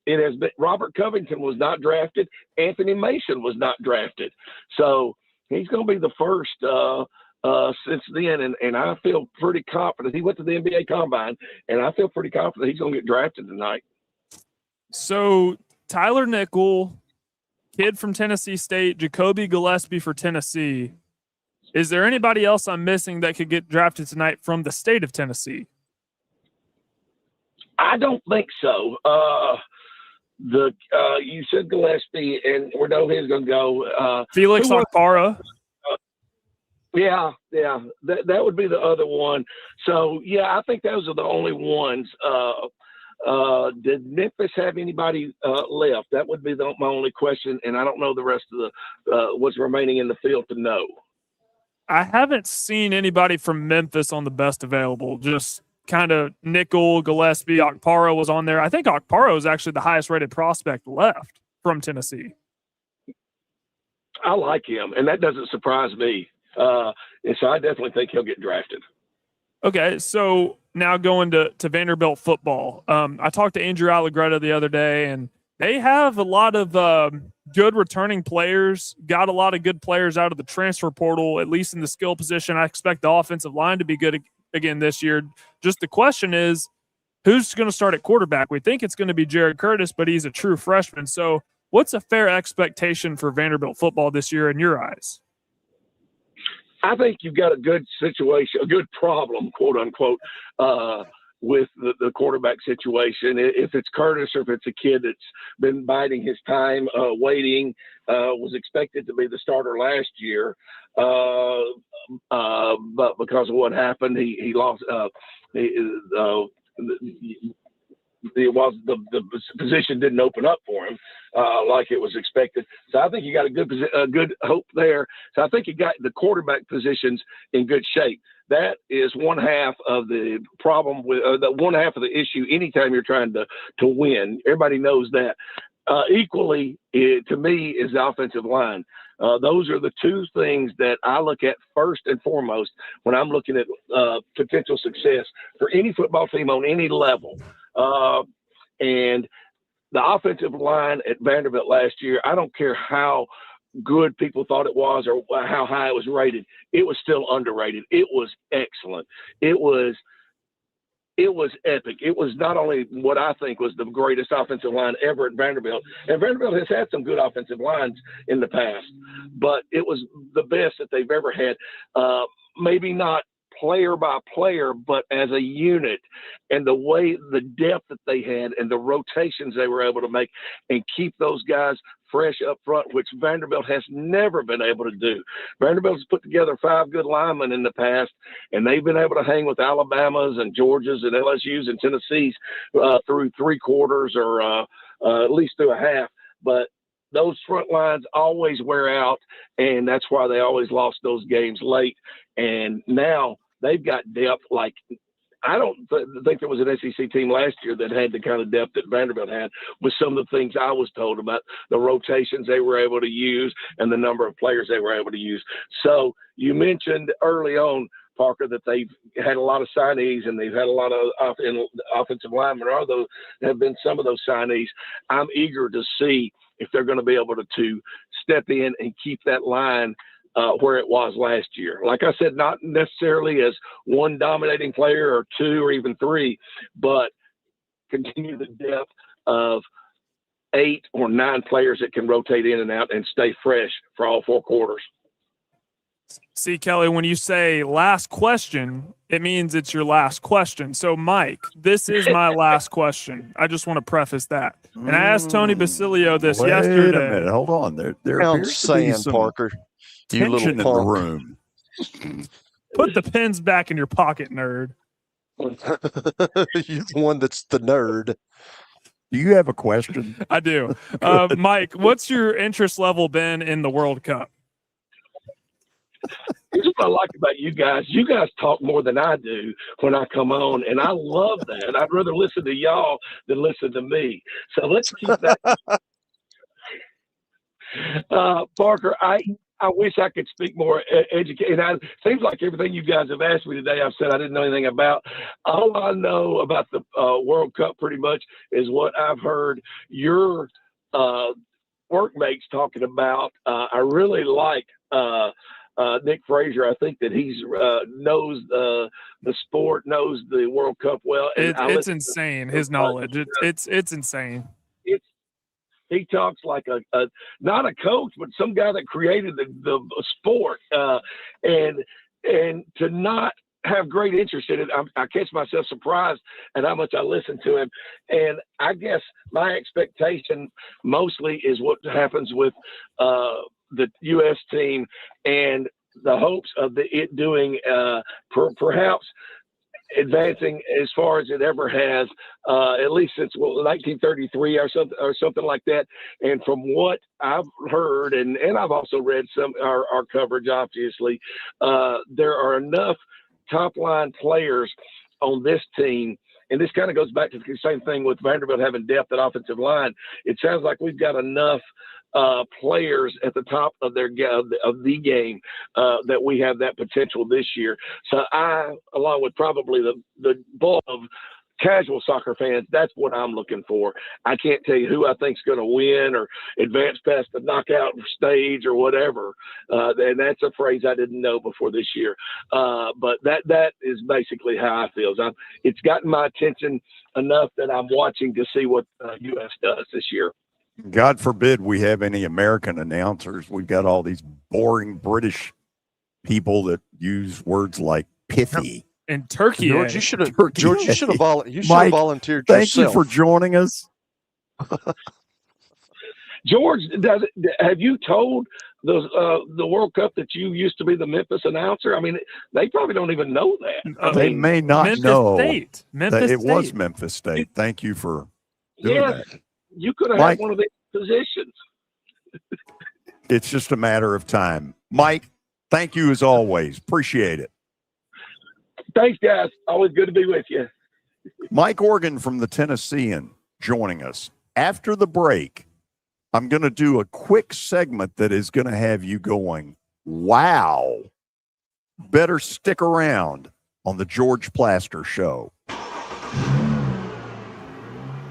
It has been. Robert Covington was not drafted. Anthony Mason was not drafted. So he's going to be the first since then, and I feel pretty confident. He went to the NBA Combine, and I feel pretty confident he's going to get drafted tonight. So Tyler Nickel, kid from Tennessee State, Jacoby Gillespie for Tennessee. Is there anybody else I'm missing that could get drafted tonight from the state of Tennessee? I don't think so. You said Gillespie, and we know he's going to go. Felix Okpara. Yeah, that would be the other one. So yeah, I think those are the only ones. Did Memphis have anybody left? That would be my only question, and I don't know the rest of the what's remaining in the field to know. I haven't seen anybody from Memphis on the best available. Just kind of Nickel, Gillespie, Okpara was on there. I think Okpara is actually the highest rated prospect left from Tennessee. I like him, and that doesn't surprise me. And so I definitely think he'll get drafted. Okay, so now going to Vanderbilt football. I talked to Andrew Allegretta the other day, and they have a lot of good returning players, got a lot of good players out of the transfer portal, at least in the skill position. I expect the offensive line to be good again this year. Just the question is, who's going to start at quarterback? We think it's going to be Jared Curtis, but he's a true freshman. So what's a fair expectation for Vanderbilt football this year in your eyes? I think you've got a good situation, a good problem, quote unquote, with the quarterback situation. If it's Curtis or if it's a kid that's been biding his time, waiting, was expected to be the starter last year, but because of what happened, he lost. The position didn't open up for him like it was expected. So I think you got a good hope there. So I think you got the quarterback positions in good shape. That is one half of the problem with the one half of the issue. Anytime you're trying to win, everybody knows that. Equally, to me, is the offensive line. Those are the two things that I look at first and foremost when I'm looking at potential success for any football team on any level. And the offensive line at Vanderbilt last year, I don't care how good people thought it was or how high it was rated, it was still underrated. It was excellent. It was epic. It was not only what I think was the greatest offensive line ever at Vanderbilt, and Vanderbilt has had some good offensive lines in the past, but it was the best that they've ever had. Maybe not player by player, but as a unit, and the depth that they had and the rotations they were able to make and keep those guys fresh up front, which Vanderbilt has never been able to do. Vanderbilt has put together 5 good linemen in the past, and they've been able to hang with Alabamas and Georgias and LSUs and Tennessees through 3 quarters or at least through a half. But those front lines always wear out, and that's why they always lost those games late. And now they've got depth like I don't think there was an SEC team last year that had the kind of depth that Vanderbilt had with some of the things I was told about the rotations they were able to use and the number of players they were able to use. So you mentioned early on, Parker, that they've had a lot of signees and they've had a lot of offensive linemen, or those have been some of those signees. I'm eager to see if they're going to be able to step in and keep that line where it was last year. Like I said, not necessarily as one dominating player or 2 or even 3, but continue the depth of 8 or 9 players that can rotate in and out and stay fresh for all 4 quarters. See, Kelly, when you say last question, it means it's your last question. So, Mike, this is my last question. I just want to preface that. And I asked Tony Basilio this yesterday. Wait a minute. Hold on. There Sounds saying, Parker. You little in the room. Put the pins back in your pocket, nerd. You're the one that's the nerd. Do you have a question? I do. Mike, what's your interest level been in the World Cup? Here's what I like about you guys. You guys talk more than I do when I come on, and I love that. I'd rather listen to y'all than listen to me. So let's keep that. Parker, I wish I could speak more educated. It seems like everything you guys have asked me today, I've said I didn't know anything about. All I know about the World Cup pretty much is what I've heard your workmates talking about. I really like Nick Frazier. I think that he's knows the sport, knows the World Cup well. And it's insane, his knowledge. It's insane. He talks like a not a coach, but some guy that created the sport. And to not have great interest in it, I catch myself surprised at how much I listen to him. And I guess my expectation mostly is what happens with the U.S. team and the hopes of it doing perhaps advancing as far as it ever has, at least since 1933 or something like that. And from what I've heard, and I've also read some our coverage, obviously, there are enough top line players on this team. And this kind of goes back to the same thing with Vanderbilt having depth at offensive line. It sounds like we've got enough players at the top of the game that we have that potential this year. So I, along with probably the bulk of casual soccer fans, that's what I'm looking for. I can't tell you who I think's going to win or advance past the knockout stage or whatever. And that's a phrase I didn't know before this year. But that is basically how I feel. It's gotten my attention enough that I'm watching to see what U.S. does this year. God forbid we have any American announcers. We've got all these boring British people that use words like pithy. And Turkey. George, you should have volunteered thank yourself. you for joining us. George, have you told the World Cup that you used to be the Memphis announcer? I mean, they probably don't even know that. They may not know. Memphis that it State. was Memphis State. Thank you for doing that. You could have Mike, had one of these positions. It's just a matter of time. Mike, thank you as always. Appreciate it. Thanks, guys. Always good to be with you. Mike Organ from the Tennessean joining us. After the break, I'm going to do a quick segment that is going to have you going, wow. Better stick around on the George Plaster Show.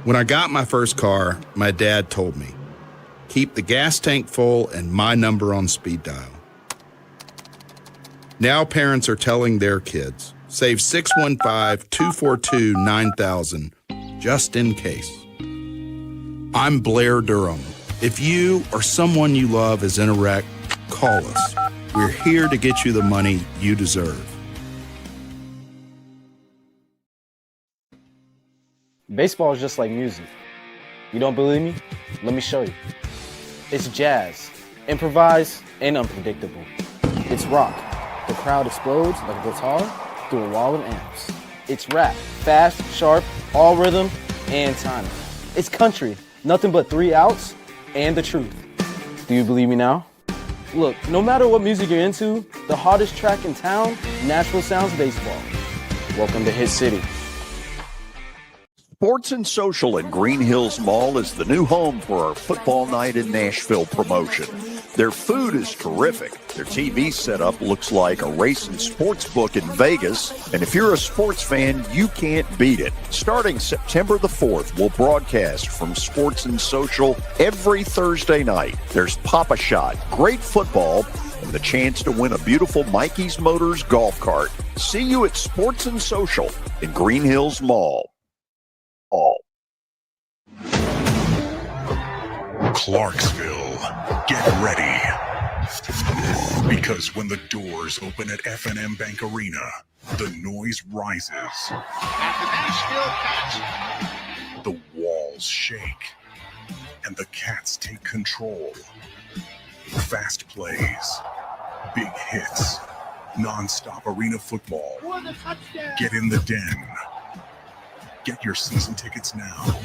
When I got my first car, my dad told me, keep the gas tank full and my number on speed dial. Now parents are telling their kids, save 615-242-9000 just in case. I'm Blair Durham. If you or someone you love is in a wreck, call us. We're here to get you the money you deserve. Baseball is just like music. You don't believe me? Let me show you. It's jazz, improvised, and unpredictable. It's rock. The crowd explodes like a guitar through a wall of amps. It's rap, fast, sharp, all rhythm, and timing. It's country, nothing but 3 outs and the truth. Do you believe me now? Look, no matter what music you're into, the hottest track in town, Nashville sounds baseball. Welcome to Hit City. Sports and Social in Green Hills Mall is the new home for our Football Night in Nashville promotion. Their food is terrific. Their TV setup looks like a race and sports book in Vegas. And if you're a sports fan, you can't beat it. Starting September the 4th, we'll broadcast from Sports and Social every Thursday night. There's Pop-A-Shot, great football, and the chance to win a beautiful Mikey's Motors golf cart. See you at Sports and Social in Green Hills Mall. Clarksville, get ready. Because when the doors open at F&M Bank Arena, the noise rises. At the Nashville Cats. The walls shake. And the Cats take control. Fast plays. Big hits. Non-stop arena football. Get in the den. Get your season tickets now.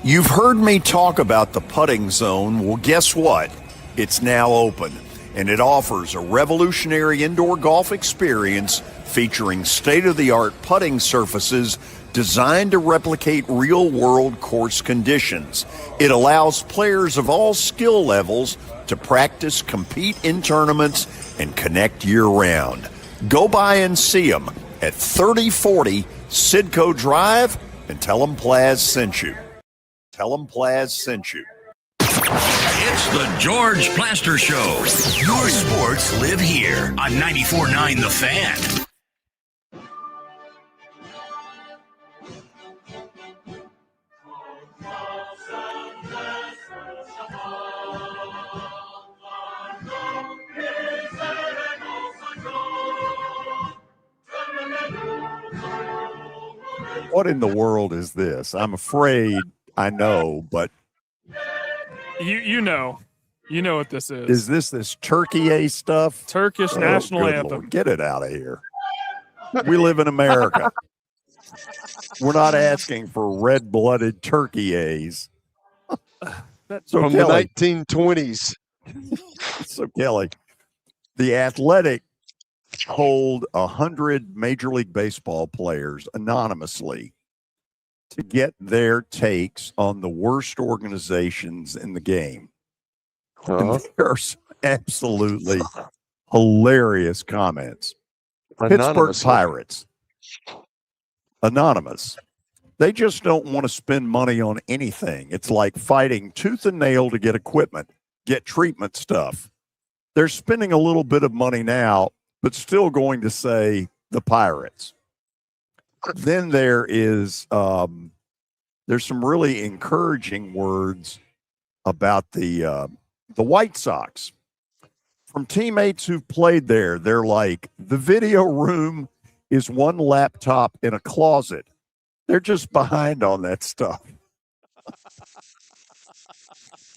You've heard me talk about the putting zone. Well, guess what? It's now open, and it offers a revolutionary indoor golf experience featuring state-of-the-art putting surfaces designed to replicate real-world course conditions. It allows players of all skill levels to practice, compete in tournaments, and connect year-round. Go by and see them at 3040 Sidco Drive and tell them Plaz sent you. Tell them Plaz sent you. It's the George Plaster Show. Your sports live here on 94.9 The Fan. What in the world is this? I'm afraid I know, but You know what this is. is this Turkey stuff? Turkish national good anthem. Lord, get it out of here. We live in America. We're not asking for red-blooded Turkey-A's. So From Kelly, the 1920s. So Kelly, the Athletic hold 100 Major League Baseball players anonymously to get their takes on the worst organizations in the game. And there are some absolutely hilarious comments. Pittsburgh Pirates, anonymous. They just don't want to spend money on anything. It's like fighting tooth and nail to get equipment, get treatment stuff. They're spending a little bit of money now, but still going to say the Pirates. Then there's some really encouraging words about the White Sox. From teammates who've played there, they're like, the video room is one laptop in a closet. They're just behind on that stuff.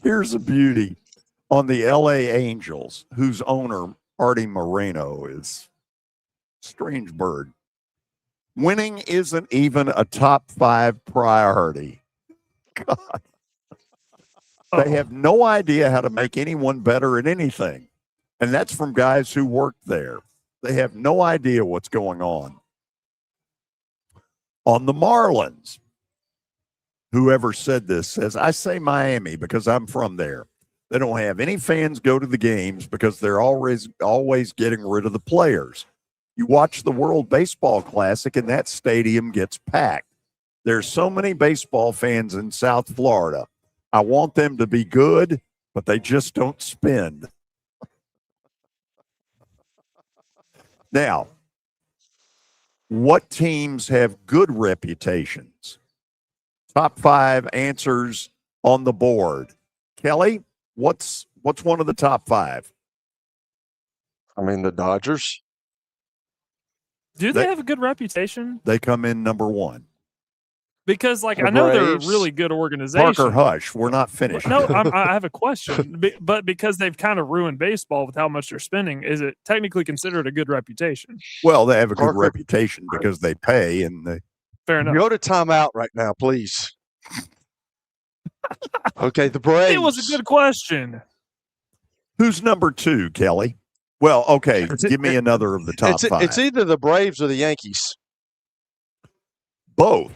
Here's a beauty on the LA Angels, whose owner, Artie Moreno, is a strange bird. Winning isn't even a top 5 priority. God. They have no idea how to make anyone better at anything. And that's from guys who worked there. They have no idea what's going on. On the Marlins, whoever said this says, I say Miami because I'm from there. They don't have any fans go to the games because they're always getting rid of the players. You watch the World Baseball Classic and that stadium gets packed. There's so many baseball fans in South Florida. I want them to be good, but they just don't spend. Now, what teams have good reputations? Top 5 answers on the board. Kelly, what's one of the top 5? I mean, the Dodgers. Do they have a good reputation? They come in number 1. Because, like, The I know they're a Braves. really good organization. Parker, hush. We're not finished. No, I have a question. But because they've kind of ruined baseball with how much they're spending, is it technically considered a good reputation? Well, they have a good Parker. reputation because they pay and they. Fair enough. Go to timeout right now, please. Okay, the Braves. It was a good question. Who's number 2, Kelly? Well, okay, give me another of the top 5. It's either the Braves or the Yankees. Both.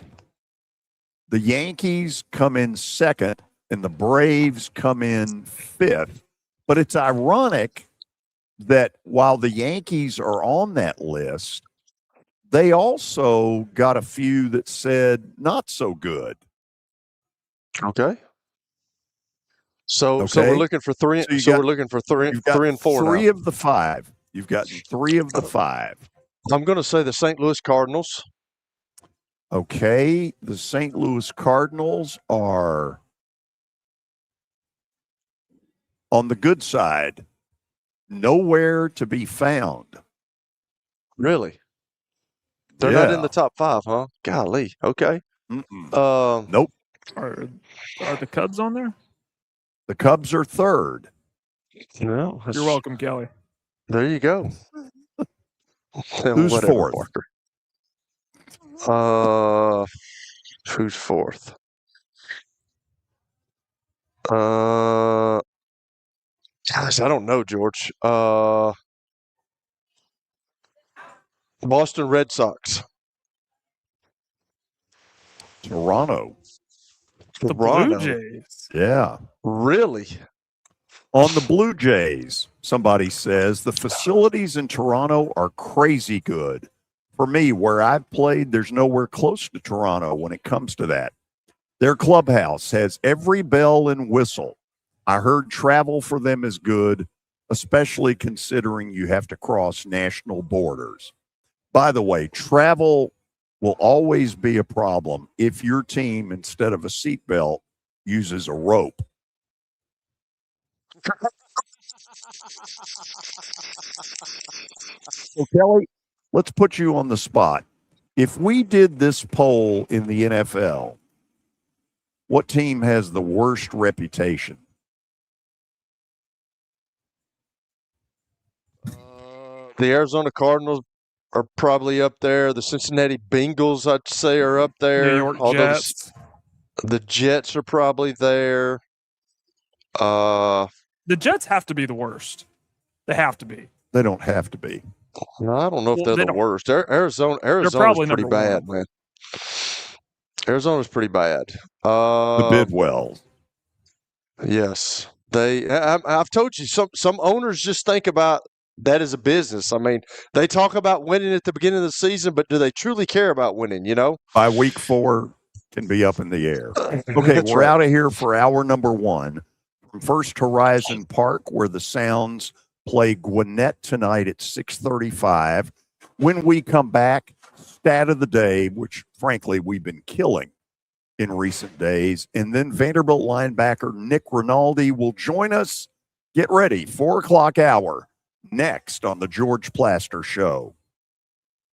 The Yankees come in 2nd and the Braves come in 5th. But it's ironic that while the Yankees are on that list, they also got a few that said not so good. Okay. So we're looking for 3. So we're looking for 3 and 4 3 now. of the 5. You've gotten 3 of the 5. I'm going to say the St. Louis Cardinals. Okay, the St. Louis Cardinals are on the good side, nowhere to be found. Really? They're not in the top 5, huh? Golly. Okay. Nope. Are the Cubs on there? The Cubs are 3rd. No, You're welcome, Kelly. There you go. Who's Whatever, 4th? Parker. Who's 4th? Gosh, I don't know, George. Boston Red Sox. Toronto. The Blue Jays. Yeah. Really? On the Blue Jays, somebody says the facilities in Toronto are crazy good. For me, where I've played, there's nowhere close to Toronto when it comes to that. Their clubhouse has every bell and whistle. I heard travel for them is good, especially considering you have to cross national borders. By the way, travel will always be a problem if your team, instead of a seatbelt, uses a rope. So, Kelly, let's put you on the spot. If we did this poll in the NFL, what team has the worst reputation? The Arizona Cardinals are probably up there. The Cincinnati Bengals, I'd say, are up there. New York Although Jets. The Jets are probably there. The Jets have to be the worst. They have to be. They don't have to be. No, I don't know if they're the worst. Arizona's probably pretty number bad, one. man. Arizona's pretty bad. The Bidwell. Yes. I've told you, some owners just think about that as a business. I mean, they talk about winning at the beginning of the season, but do they truly care about winning, you know? By week 4, can be up in the air. Okay, That's we're right. out of here for hour number 1 from First Horizon Park, where the Sounds play Gwinnett tonight at 6:35. When we come back, stat of the day, which frankly we've been killing in recent days, and then Vanderbilt linebacker Nick Rinaldi will join us. Get ready, 4 o'clock hour, next on the George Plaster Show.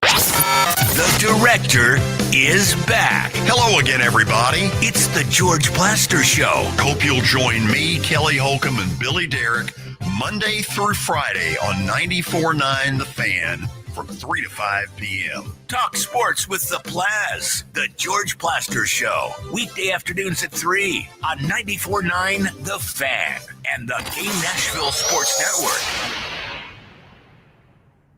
The director is back. Hello again, everybody. It's the George Plaster Show. Hope you'll join me, Kelly Holcomb, and Billy Derrick Monday through Friday on 94.9 The Fan from 3 to 5 p.m. Talk sports with the Plaz. The George Plaster Show. Weekday afternoons at 3 on 94.9 The Fan and the Game Nashville Sports Network.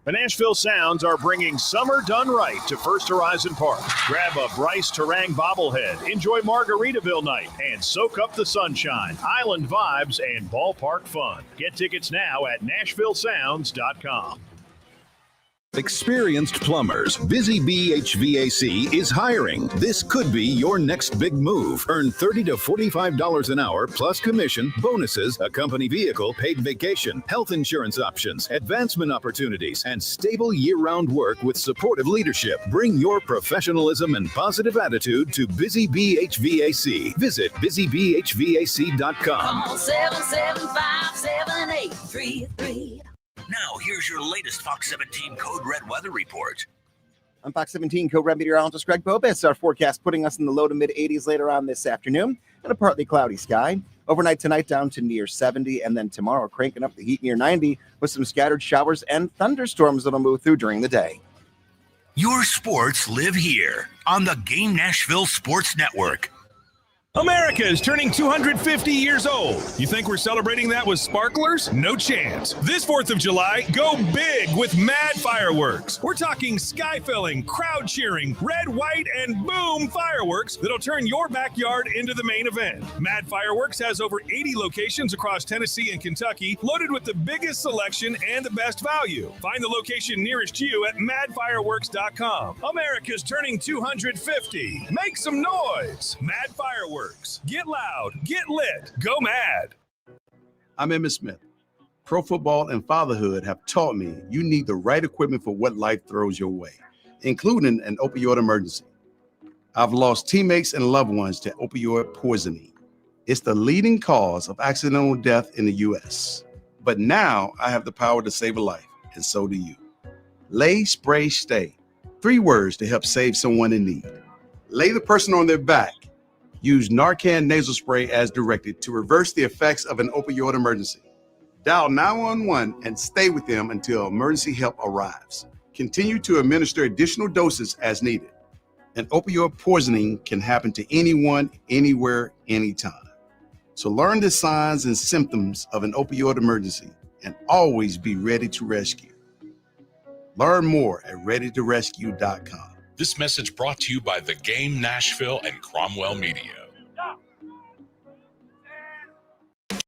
The Nashville Sounds are bringing summer done right to First Horizon Park. Grab a Bryce Terang bobblehead, enjoy Margaritaville night, and soak up the sunshine, island vibes, and ballpark fun. Get tickets now at NashvilleSounds.com. Experienced plumbers, Busy Bee HVAC is hiring. This could be your next big move. Earn $30 to $45 an hour plus commission, bonuses, a company vehicle, paid vacation, health insurance options, advancement opportunities, and stable year-round work with supportive leadership. Bring your professionalism and positive attitude to Busy Bee HVAC. Visit busybhvac.com. Call 775-7833. Now, here's your latest Fox 17 Code Red weather report. I'm Fox 17 Code Red meteorologist Greg Bobis. Our forecast putting us in the low to mid 80s later on this afternoon and a partly cloudy sky. Overnight tonight down to near 70, and then tomorrow cranking up the heat near 90 with some scattered showers and thunderstorms that'll move through during the day. Your sports live here on the Game Nashville Sports Network. America is turning 250 years old. You think we're celebrating that with sparklers? No chance. This 4th of July, go big with Mad Fireworks. We're talking sky-filling, crowd cheering, red, white, and boom fireworks that'll turn your backyard into the main event. Mad Fireworks has over 80 locations across Tennessee and Kentucky, loaded with the biggest selection and the best value. Find the location nearest you at madfireworks.com. America's turning 250. Make some noise. Mad Fireworks. Get loud, get lit, go mad. I'm Emmitt Smith. Pro football and fatherhood have taught me you need the right equipment for what life throws your way, including an opioid emergency. I've lost teammates and loved ones to opioid poisoning. It's the leading cause of accidental death in the U.S. But now I have the power to save a life, and so do you. Lay, spray, stay. 3 words to help save someone in need. Lay the person on their back. Use Narcan nasal spray as directed to reverse the effects of an opioid emergency. Dial 911 and stay with them until emergency help arrives. Continue to administer additional doses as needed. An opioid poisoning can happen to anyone, anywhere, anytime. So learn the signs and symptoms of an opioid emergency and always be ready to rescue. Learn more at readytorescue.com. This message brought to you by the Game Nashville and Cromwell Media.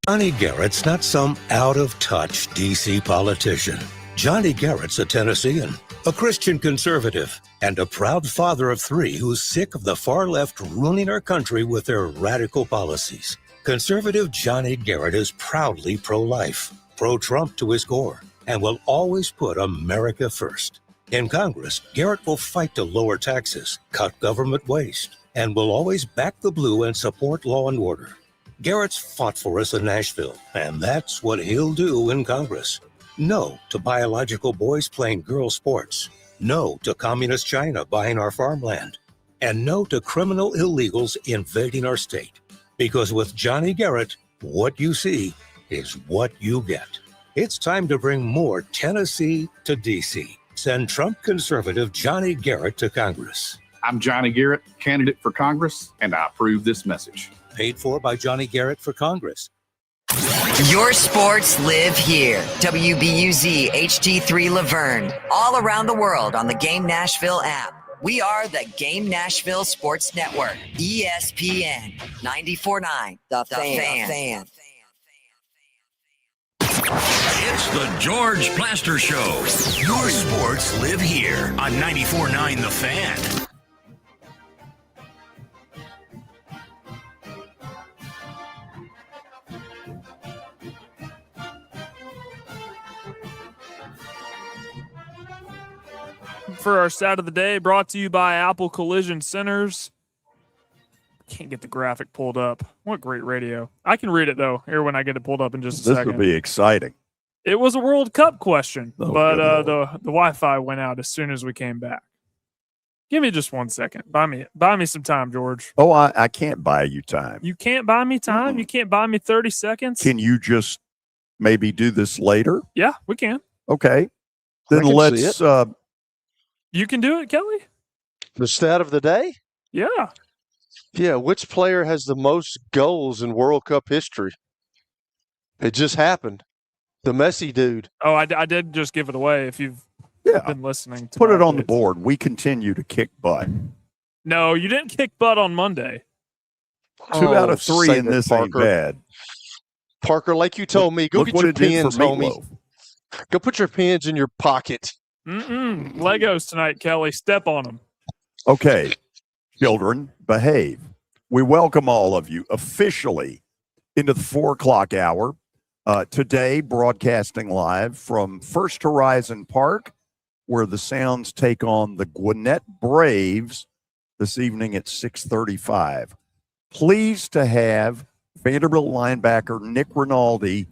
Johnny Garrett's not some out-of-touch D.C. politician. Johnny Garrett's a Tennessean, a Christian conservative, and a proud father of 3 who's sick of the far left ruining our country with their radical policies. Conservative Johnny Garrett is proudly pro-life, pro-Trump to his core, and will always put America first. In Congress, Garrett will fight to lower taxes, cut government waste, and will always back the blue and support law and order. Garrett's fought for us in Nashville, and that's what he'll do in Congress. No to biological boys playing girl sports. No to communist China buying our farmland. And no to criminal illegals invading our state. Because with Johnny Garrett, what you see is what you get. It's time to bring more Tennessee to D.C. Send Trump conservative Johnny Garrett to Congress. I'm Johnny Garrett, candidate for Congress, and I approve this message. Paid for by Johnny Garrett for Congress. Your sports live here. WBUZ HD3 Laverne. All around the world on the Game Nashville app. We are the Game Nashville Sports Network. ESPN 94.9. The Fan. It's the George Plaster Show. Your sports live here on 94.9 The Fan. For our stat of the day, brought to you by Apple Collision Centers. Can't get the graphic pulled up. What great radio. I can read it, though, here when I get it pulled up in just a second. This will be exciting. It was a World Cup question, Oh, but good the Wi-Fi went out as soon as we came back. Give me just 1 second. Buy me some time, George. Oh, I can't buy you time. You can't buy me time? You can't buy me 30 seconds? Can you just maybe do this later? Yeah, we can. Okay. Then can see let's it. You can do it, Kelly? The stat of the day? Yeah. Yeah, which player has the most goals in World Cup history? It just happened. The Messi dude. Oh, I did just give it away if you've been listening to put my it on the updates. board. We continue to kick butt. No, you didn't kick butt on Monday. 2 out of 3 save in it, this ain't Parker. bad. Parker, like you told me, go Look get what your it did pens, for homie. Meatloaf. Go put your pens in your pocket. Legos tonight, Kelly. Step on them. Okay, children, behave. We welcome all of you officially into the 4 o'clock hour. Today, broadcasting live from First Horizon Park, where the Sounds take on the Gwinnett Braves this evening at 6:35. Pleased to have Vanderbilt linebacker Nick Rinaldi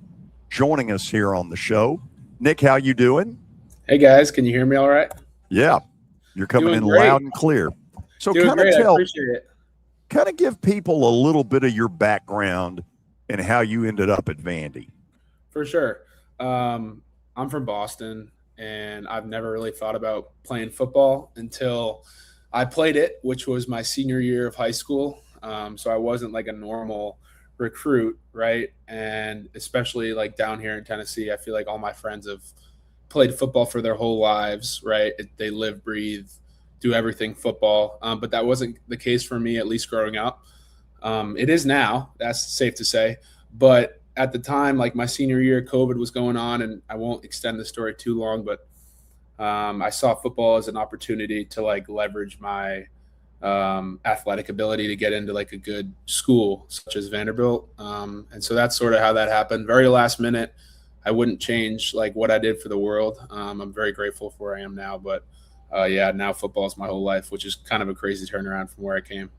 joining us here on the show. Nick, how you doing? Hey guys, can you hear me all right? Yeah, you're coming Doing in great. loud and clear. So Doing kind of great. I tell, appreciate it. kind of give people a little bit of your background and how you ended up at Vandy. For sure. I'm from Boston, and I've never really thought about playing football until I played it, which was my senior year of high school. So I wasn't like a normal recruit, right? And especially like down here in Tennessee, I feel like all my friends have played football for their whole lives, right? They live, breathe, do everything football. But that wasn't the case for me, at least growing up. It is now, that's safe to say. But at the time, like my senior year, COVID was going on, and I won't extend the story too long, but I saw football as an opportunity to like leverage my athletic ability to get into like a good school such as Vanderbilt. And so that's sort of how that happened. Very last minute. I wouldn't change like what I did for the world. I'm very grateful for where I am now, but yeah, now football is my whole life, which is kind of a crazy turnaround from where I came.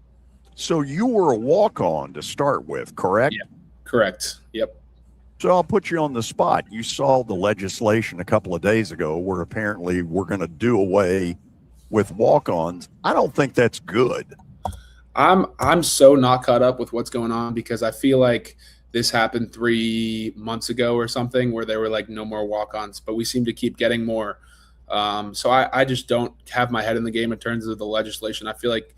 So you were a walk-on to start with, correct? Yeah, correct. Yep. So I'll put you on the spot. You saw the legislation a couple of days ago where apparently we're going to do away with walk-ons. I don't think that's good. I'm so not caught up with what's going on because I feel like this happened 3 months ago or something where there were like no more walk-ons, but we seem to keep getting more. So I just don't have my head in the game in terms of the legislation. I feel like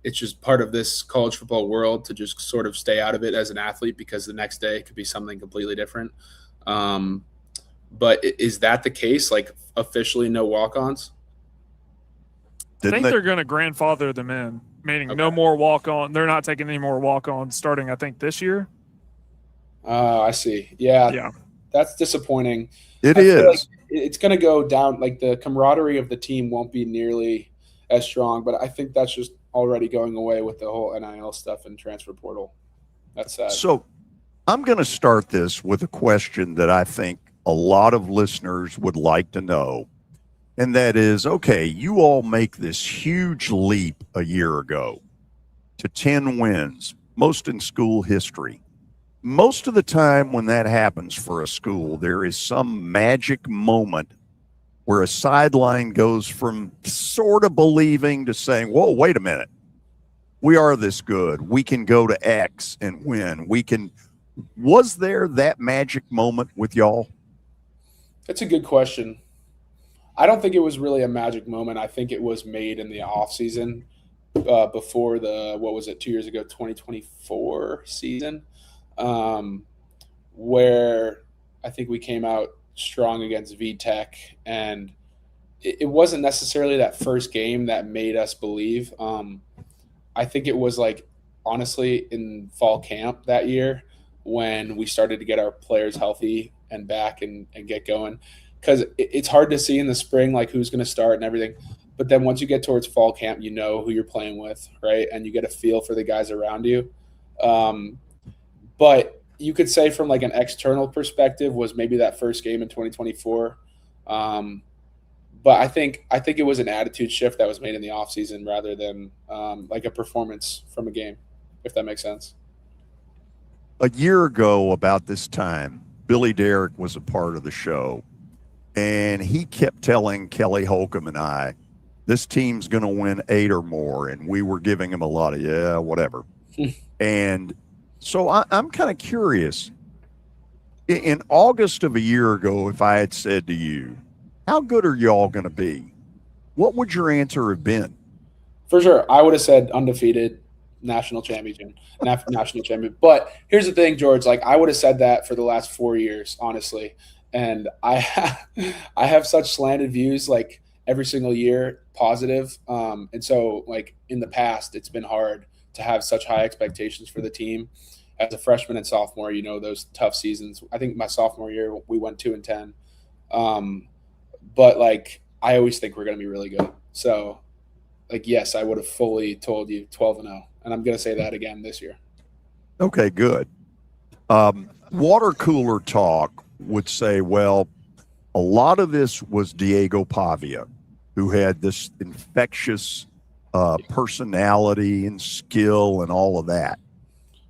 it's just part of this college football world to just sort of stay out of it as an athlete because the next day it could be something completely different. But is that the case? Like officially no walk-ons? I think they're going to grandfather them in, meaning no more walk-on. They're not taking any more walk-ons starting, I think, this year. I see. Yeah. That's disappointing. It I feel like is. it's going to go down. Like the camaraderie of the team won't be nearly as strong, but I think that's just already going away with the whole NIL stuff and transfer portal. That's sad. So I'm going to start this with a question that I think a lot of listeners would like to know. And that is, okay, you all make this huge leap a year ago to 10 wins, most in school history. Most of the time when that happens for a school, there is some magic moment where a sideline goes from sort of believing to saying, whoa, wait a minute. We are this good. We can go to X and win. Was there that magic moment with y'all? That's a good question. I don't think it was really a magic moment. I think it was made in the offseason before 2 years ago, 2024 season, where I think we came out strong against VTech, and it wasn't necessarily that first game that made us believe. I think it was honestly in fall camp that year when we started to get our players healthy and back and get going, because it's hard to see in the spring who's going to start and everything. But then once you get towards fall camp, you know who you're playing with, right? And you get a feel for the guys around you. But you could say from an external perspective was maybe that first game in 2024. But I think it was an attitude shift that was made in the offseason rather than a performance from a game, if that makes sense. A year ago about this time, Billy Derrick was a part of the show, and he kept telling Kelly Holcomb and I, this team's going to win 8 or more, and we were giving him a lot of, whatever. And so I'm kind of curious. In August of a year ago, if I had said to you, how good are y'all going to be? What would your answer have been? For sure. I would have said undefeated, national champion. But here's the thing, George, I would have said that for the last 4 years, honestly. And I have such slanted views, every single year, positive. And so in the past, it's been hard to have such high expectations for the team. As a freshman and sophomore, those tough seasons. I think my sophomore year, we went 2-10. But I always think we're going to be really good. So yes, I would have fully told you 12-0. And I'm going to say that again this year. Okay, good. Water cooler talk would say, well, a lot of this was Diego Pavia, who had this infectious personality and skill and all of that.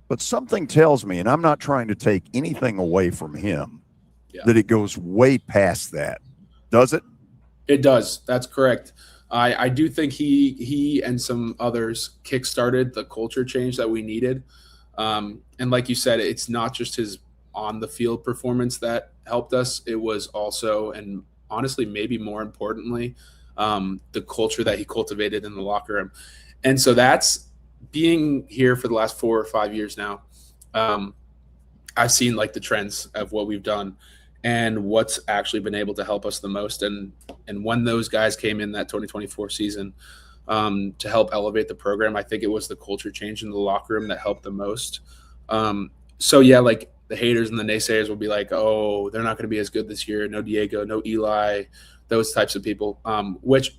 But something tells me, and I'm not trying to take anything away from him, that it goes way past that. Does it? It does. That's correct. I do think he and some others kickstarted the culture change that we needed. And like you said, it's not just his on the field performance that helped us. It was also, and honestly, maybe more importantly, the culture that he cultivated in the locker room. And so that's being here for the last 4 or 5 years now. I've seen the trends of what we've done and what's actually been able to help us the most. And when those guys came in that 2024 season to help elevate the program, I think it was the culture change in the locker room that helped the most. So yeah, the haters and the naysayers will be oh, they're not going to be as good this year. No Diego, no Eli, those types of people, which,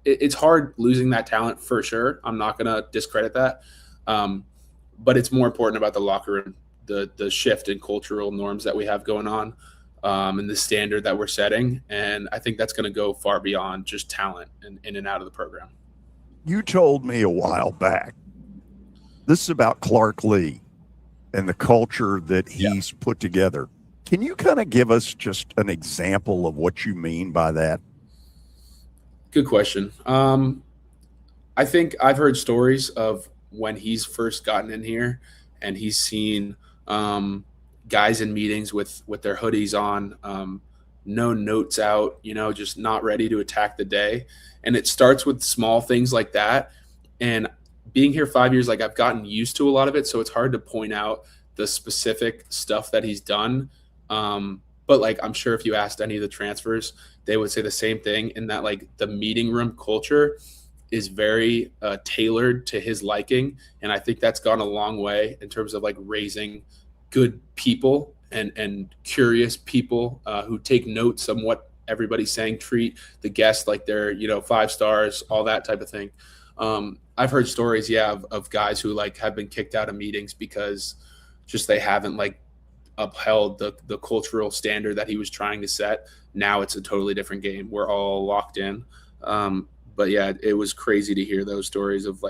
it's hard losing that talent for sure. I'm not going to discredit that. But it's more important about the locker room, the shift in cultural norms that we have going on. And the standard that we're setting. And I think that's going to go far beyond just talent and in and out of the program. You told me a while back, this is about Clark Lee and the culture that he's put together. Can you kind of give us just an example of what you mean by that? Good question. I think I've heard stories of when he's first gotten in here and he's seen guys in meetings with their hoodies on, no notes out, just not ready to attack the day. And it starts with small things like that. And being here 5 years, I've gotten used to a lot of it. So it's hard to point out the specific stuff that he's done. But I'm sure if you asked any of the transfers, they would say the same thing in that the meeting room culture is very tailored to his liking. And I think that's gone a long way in terms of raising good people and curious people who take notes on what everybody's saying, treat the guests like they're 5 stars, all that type of thing. I've heard stories, of guys who have been kicked out of meetings because just they haven't upheld the cultural standard that he was trying to set. Now it's a totally different game. We're all locked in. But yeah, it was crazy to hear those stories of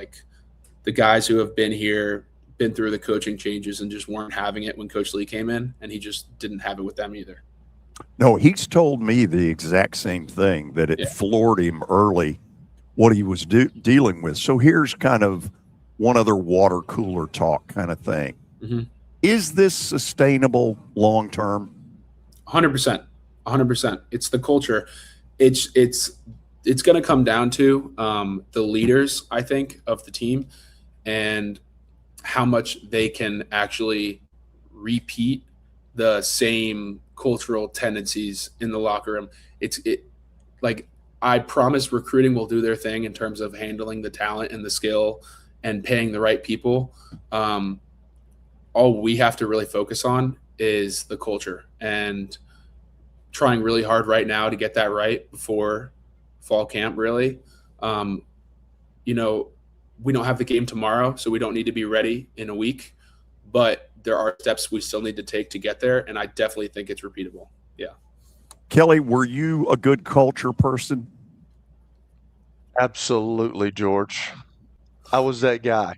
the guys who have been here, been through the coaching changes and just weren't having it when Coach Lee came in, and he just didn't have it with them either. No, he's told me the exact same thing, that it floored him early what he was dealing with. So here's kind of one other water cooler talk kind of thing. Mm-hmm. Is this sustainable long term? 100%. 100%. It's the culture. It's going to come down to the leaders, I think, of the team and how much they can actually repeat the same cultural tendencies in the locker room. Like, I promise recruiting will do their thing in terms of handling the talent and the skill and paying the right people. All we have to really focus on is the culture, and trying really hard right now to get that right before fall camp, really. We don't have the game tomorrow, so we don't need to be ready in a week, but there are steps we still need to take to get there, and I definitely think it's repeatable. Yeah. Kelly, were you a good culture person? Absolutely, George. I was that guy.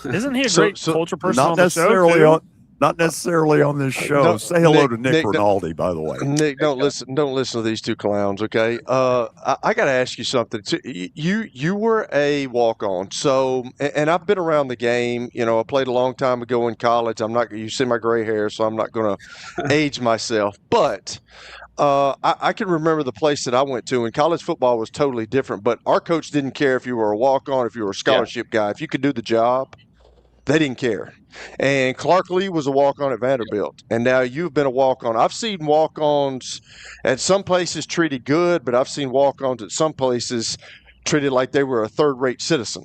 Isn't he a great culture person not on the show, too? Not necessarily on this show. Say hello to Nick Rinaldi, by the way. Nick, don't listen to these two clowns, okay? I got to ask you something. You were a walk-on, so, and I've been around the game. I played a long time ago in college. You see my gray hair, so I'm not going to age myself. But I can remember the place that I went to, and college football was totally different. But our coach didn't care if you were a walk-on, if you were a scholarship guy. If you could do the job, they didn't care. And Clark Lee was a walk-on at Vanderbilt, and now you've been a walk-on. I've seen walk-ons at some places treated good, but I've seen walk-ons at some places treated like they were a third-rate citizen.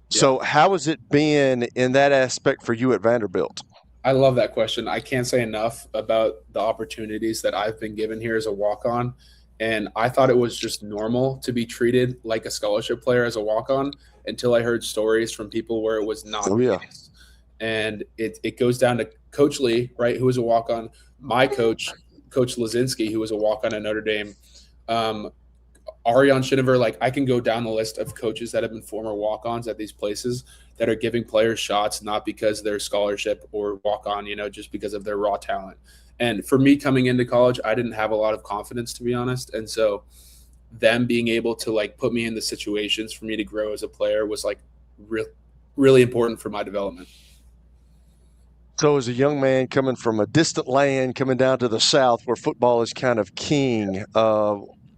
So how has it been in that aspect for you at Vanderbilt? I love that question. I can't say enough about the opportunities that I've been given here as a walk-on, and I thought it was just normal to be treated like a scholarship player as a walk-on until I heard stories from people where it was not the case. And it goes down to Coach Lee, right, who was a walk-on, my coach, Coach Lazinski, who was a walk-on at Notre Dame, Ariane Shinover. Like, I can go down the list of coaches that have been former walk-ons at these places that are giving players shots, not because they're scholarship or walk-on, just because of their raw talent. And for me coming into college, I didn't have a lot of confidence, to be honest. And so them being able to, like, put me in the situations for me to grow as a player was, like, really important for my development. So as a young man coming from a distant land, coming down to the South where football is kind of king,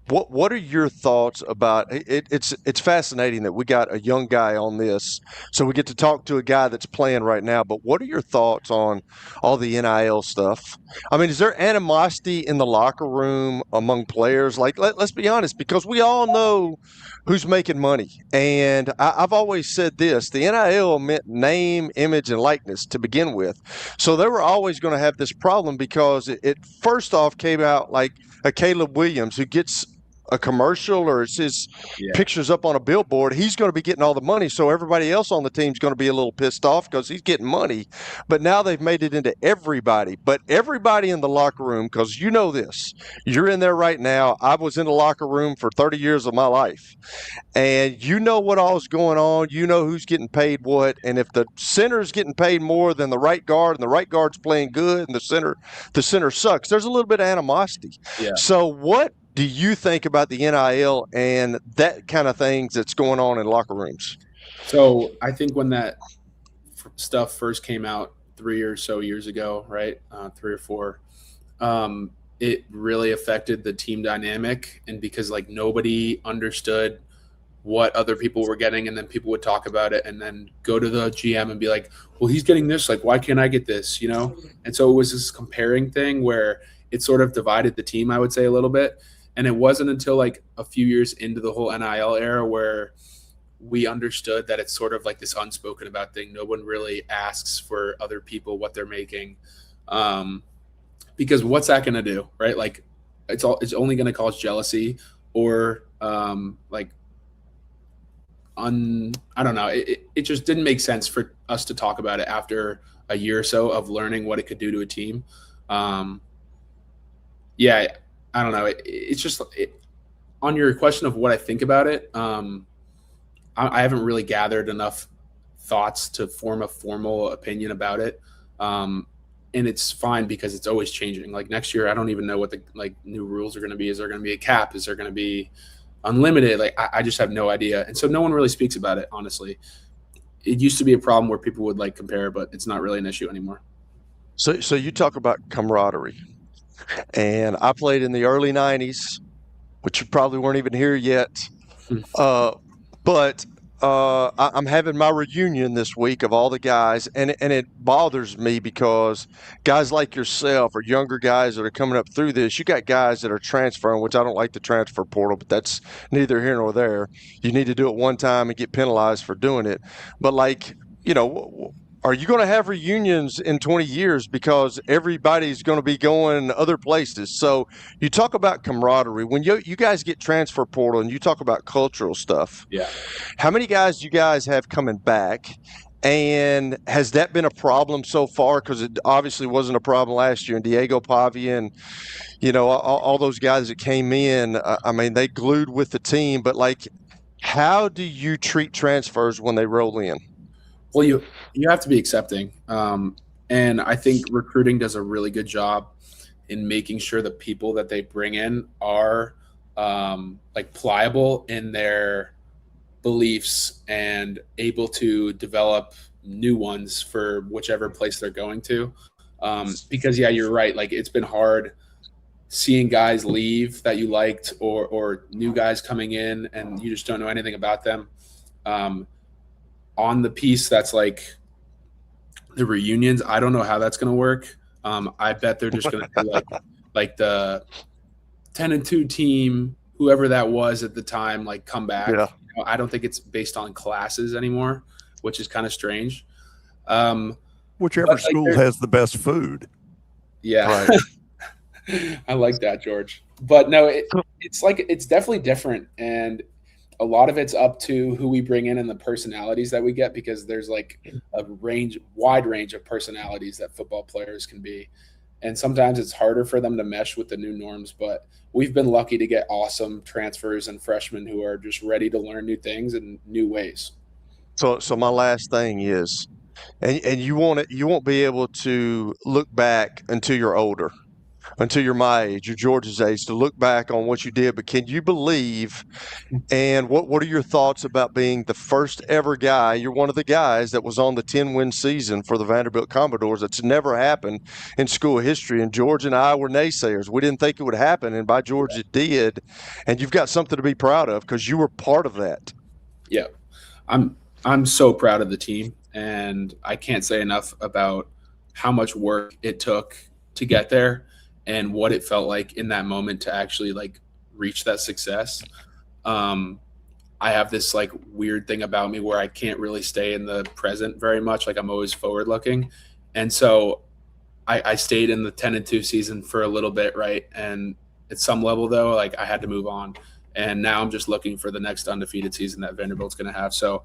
what are your thoughts about it? It's fascinating that we got a young guy on this, so we get to talk to a guy that's playing right now. But what are your thoughts on all the NIL stuff? I mean, is there animosity in the locker room among players? Like, let's be honest, because we all know who's making money. And I've always said this, the NIL meant name, image, and likeness to begin with. So they were always going to have this problem because it first off came out like a Caleb Williams who gets a commercial or it's his pictures up on a billboard, he's going to be getting all the money. So everybody else on the team is going to be a little pissed off because he's getting money. But now they've made it into everybody. But everybody in the locker room, because you know this, you're in there right now. I was in the locker room for 30 years of my life. And you know what all is going on. You know who's getting paid what. And if the center's getting paid more than the right guard and the right guard's playing good and the center sucks, there's a little bit of animosity. Yeah. So what do you think about the NIL and that kind of things that's going on in locker rooms? So I think when that stuff first came out 3 or so years ago, right, 3 or 4, it really affected the team dynamic. And because, like, nobody understood what other people were getting, and then people would talk about it and then go to the GM and be like, well, he's getting this, like, why can't I get this, And so it was this comparing thing where it sort of divided the team, I would say, a little bit. And it wasn't until like a few years into the whole NIL era where we understood that it's sort of like this unspoken about thing. No one really asks for other people what they're making, because what's that going to do, right? Like, it's only going to cause jealousy or I don't know. It just didn't make sense for us to talk about it after a year or so of learning what it could do to a team. I don't know. It's just on your question of what I think about it. I haven't really gathered enough thoughts to form a formal opinion about it. and it's fine because it's always changing. Like next year, I don't even know what the new rules are going to be. Is there going to be a cap? Is there going to be unlimited? Like I just have no idea. And so no one really speaks about it, honestly. It used to be a problem where people would like compare, but it's not really an issue anymore. So you talk about camaraderie, and I played in the early 90s, which you probably weren't even here yet. But I'm having my reunion this week of all the guys, and it bothers me because guys like yourself or younger guys that are coming up through this, you got guys that are transferring, which I don't like the transfer portal, but that's neither here nor there. You need to do it one time and get penalized for doing it. But are you going to have reunions in 20 years because everybody's going to be going other places? So you talk about camaraderie. When you guys get transfer portal and you talk about cultural stuff, yeah. How many guys you guys have coming back? And has that been a problem so far? Because it obviously wasn't a problem last year. And Diego Pavia and, all those guys that came in, they glued with the team. But, how do you treat transfers when they roll in? Well, you have to be accepting. And I think recruiting does a really good job in making sure the people that they bring in are pliable in their beliefs and able to develop new ones for whichever place they're going to. Because, yeah, you're right. It's been hard seeing guys leave that you liked or new guys coming in and you just don't know anything about them. On the piece that's the reunions, I don't know how that's going to work. I bet they're just going to do the 10-2 team, whoever that was at the time, come back. Yeah. I don't think it's based on classes anymore, which is kind of strange. Whichever school has the best food. Yeah. Right. I like that, George. But no, it's definitely different. And a lot of it's up to who we bring in and the personalities that we get, because there's a wide range of personalities that football players can be. And sometimes it's harder for them to mesh with the new norms, but we've been lucky to get awesome transfers and freshmen who are just ready to learn new things and new ways. So my last thing is, and you won't be able to look back until you're older, until you're my age or George's age, to look back on what you did. But can you believe, and what are your thoughts about being the first ever guy? You're one of the guys that was on the 10-win season for the Vanderbilt Commodores. That's never happened in school history. And George and I were naysayers. We didn't think it would happen. And by George, it did. And you've got something to be proud of because you were part of that. Yeah. I'm so proud of the team. And I can't say enough about how much work it took to get there and what it felt like in that moment to actually reach that success. I have this weird thing about me where I can't really stay in the present very much. I'm always forward looking. And so I stayed in the 10-2 season for a little bit. Right. And at some level though, I had to move on, and now I'm just looking for the next undefeated season that Vanderbilt's going to have. So,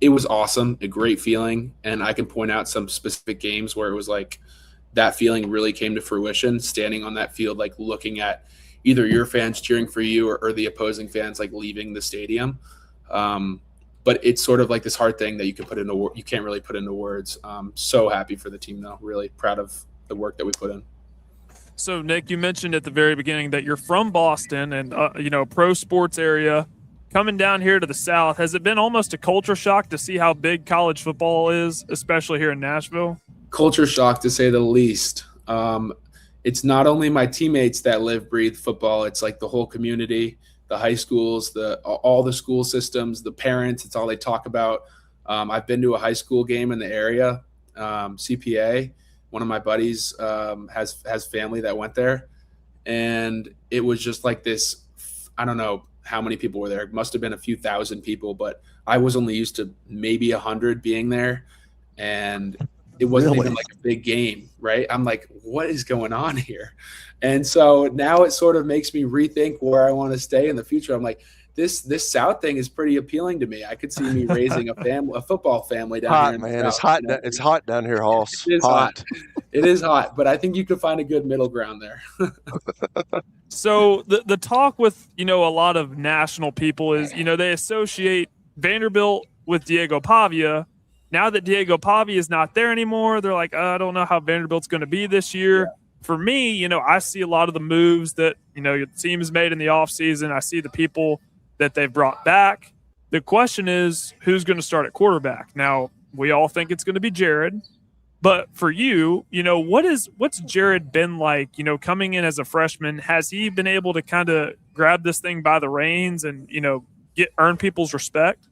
it was awesome, a great feeling. And I can point out some specific games where it was that feeling really came to fruition, standing on that field, looking at either your fans cheering for you or the opposing fans, leaving the stadium. But it's sort of this hard thing that you can't really put into words. So happy for the team though. Really proud of the work that we put in. So Nick, you mentioned at the very beginning that you're from Boston and, pro sports area. Coming down here to the South, has it been almost a culture shock to see how big college football is, especially here in Nashville? Culture shock, to say the least. It's not only my teammates that live, breathe football. It's the whole community, the high schools, all the school systems, the parents. It's all they talk about. I've been to a high school game in the area, CPA. One of my buddies has family that went there, and it was just this. I don't know how many people were there. It must have been a few thousand people, but I was only used to maybe 100 being there, and it wasn't even a big game, right? I'm what is going on here? And so now it sort of makes me rethink where I want to stay in the future. I'm this South thing is pretty appealing to me. I could see me raising a football family down here. Man, it's hot. It's hot down here, Hoss. It is hot. It is hot, but I think you could find a good middle ground there. So the talk with, a lot of national people is, they associate Vanderbilt with Diego Pavia, now that Diego Pavi is not there anymore, they're like, I don't know how Vanderbilt's going to be this year. Yeah. For me, I see a lot of the moves that, the team has made in the offseason. I see the people that they've brought back. The question is, who's going to start at quarterback? Now, we all think it's going to be Jared. But for you, what's Jared been like, coming in as a freshman? Has he been able to kind of grab this thing by the reins and, earn people's respect?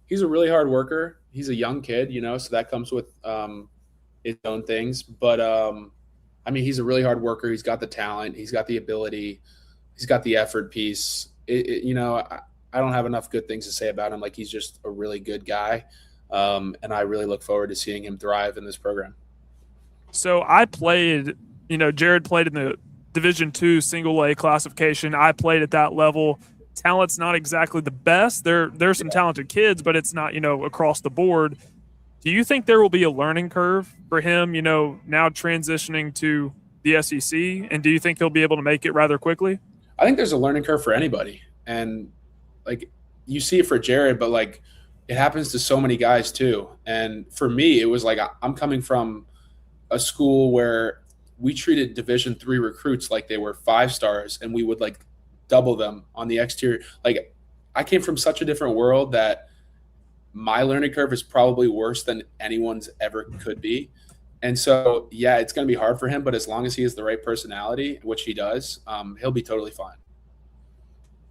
He's a really hard worker. He's a young kid, so that comes with its own things. But, he's a really hard worker. He's got the talent. He's got the ability. He's got the effort piece. I don't have enough good things to say about him. Like, he's just a really good guy. And I really look forward to seeing him thrive in this program. So I played, Jared played in the Division II single A classification. I played at that level. Talent's not exactly the best. There's some talented kids, but it's not, across the board. Do you think there will be a learning curve for him, now transitioning to the SEC? And do you think he'll be able to make it rather quickly? I think there's a learning curve for anybody. And, you see it for Jared, but, it happens to so many guys too. And for me, it was like I'm coming from a school where we treated Division III recruits like they were 5-stars, and we would double them on the exterior. I came from such a different world that my learning curve is probably worse than anyone's ever could be. And so, yeah, it's going to be hard for him, but as long as he has the right personality, which he does, he'll be totally fine.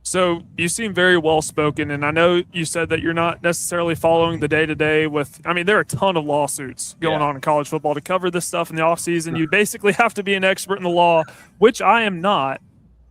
So you seem very well-spoken, and I know you said that you're not necessarily following the day-to-day with – there are a ton of lawsuits going on in college football. To cover this stuff in the offseason, you basically have to be an expert in the law, which I am not.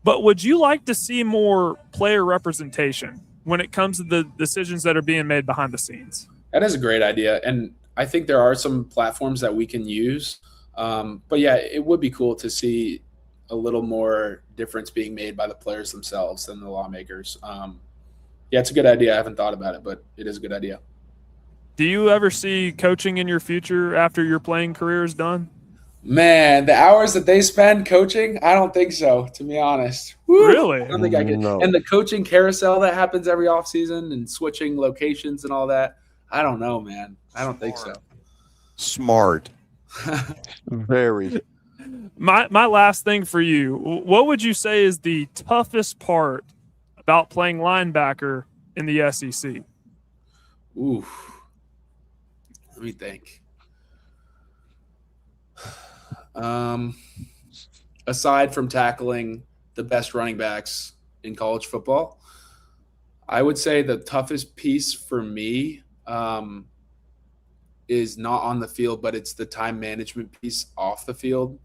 But would you like to see more player representation when it comes to the decisions that are being made behind the scenes? That is a great idea, and I think there are some platforms that we can use. But, yeah, it would be cool to see a little more difference being made by the players themselves than the lawmakers. Yeah, it's a good idea. I haven't thought about it, but it is a good idea. Do you ever see coaching in your future after your playing career is done? Man, the hours that they spend coaching, I don't think so, to be honest. Woo! Really? I don't think I could. No. And the coaching carousel that happens every offseason and switching locations and all that, I don't know, man. I don't think so. Smart. Very. My last thing for you, what would you say is the toughest part about playing linebacker in the SEC? Ooh. Let me think. Aside from tackling the best running backs in college football, I would say the toughest piece for me is not on the field, but it's the time management piece off the field.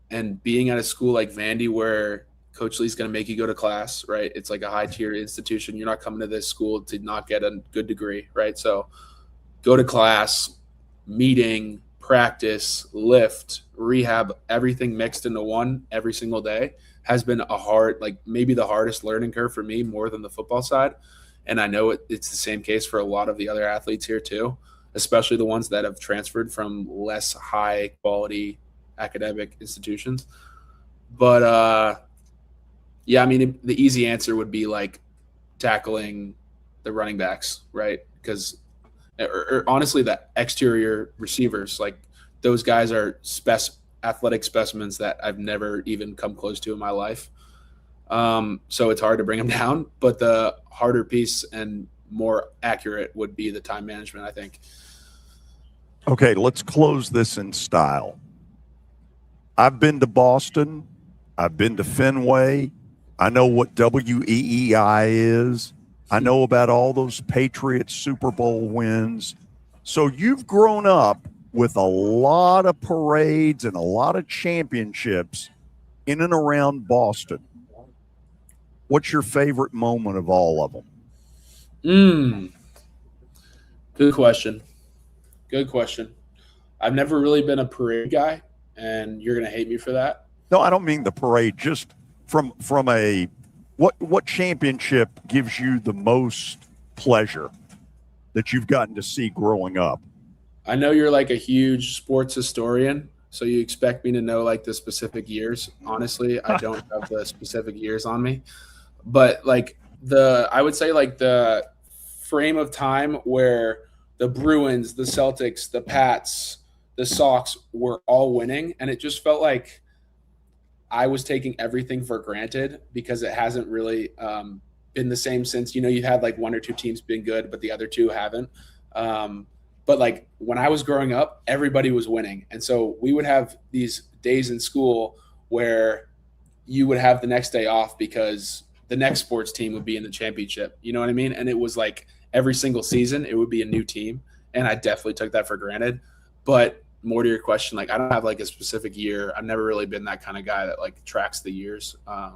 And being at a school like Vandy where Coach Lee's going to make you go to class, right? It's like a high-tier institution. You're not coming to this school to not get a good degree, right? So go to class, meeting, practice, lift, rehab, everything mixed into one every single day has been maybe the hardest learning curve for me more than the football side. And I know it's the same case for a lot of the other athletes here too, especially the ones that have transferred from less high-quality academic institutions. But the easy answer would be tackling the running backs, right? Because or honestly the exterior receivers, those guys are athletic specimens that I've never even come close to in my life. So it's hard to bring them down, but the harder piece and more accurate would be the time management, I think. Okay, let's close this in style. I've been to Boston. I've been to Fenway. I know what WEEI is. I know about all those Patriots Super Bowl wins. So you've grown up with a lot of parades and a lot of championships in and around Boston. What's your favorite moment of all of them? Good question. I've never really been a parade guy, and you're going to hate me for that. No, I don't mean the parade. Just from a what championship gives you the most pleasure that you've gotten to see growing up? I know you're a huge sports historian, so you expect me to know the specific years. Honestly, I don't have the specific years on me, but I would say the frame of time where the Bruins, the Celtics, the Pats, the Sox were all winning. And it just felt like I was taking everything for granted because it hasn't really been the same since, you've had like one or two teams been good, but the other two haven't. But like when I was growing up, everybody was winning. And so we would have these days in school where you would have the next day off because the next sports team would be in the championship. You know what I mean? And it was like every single season, it would be a new team. And I definitely took that for granted. But more to your question, like I don't have like a specific year. I've never really been that kind of guy that like tracks the years. I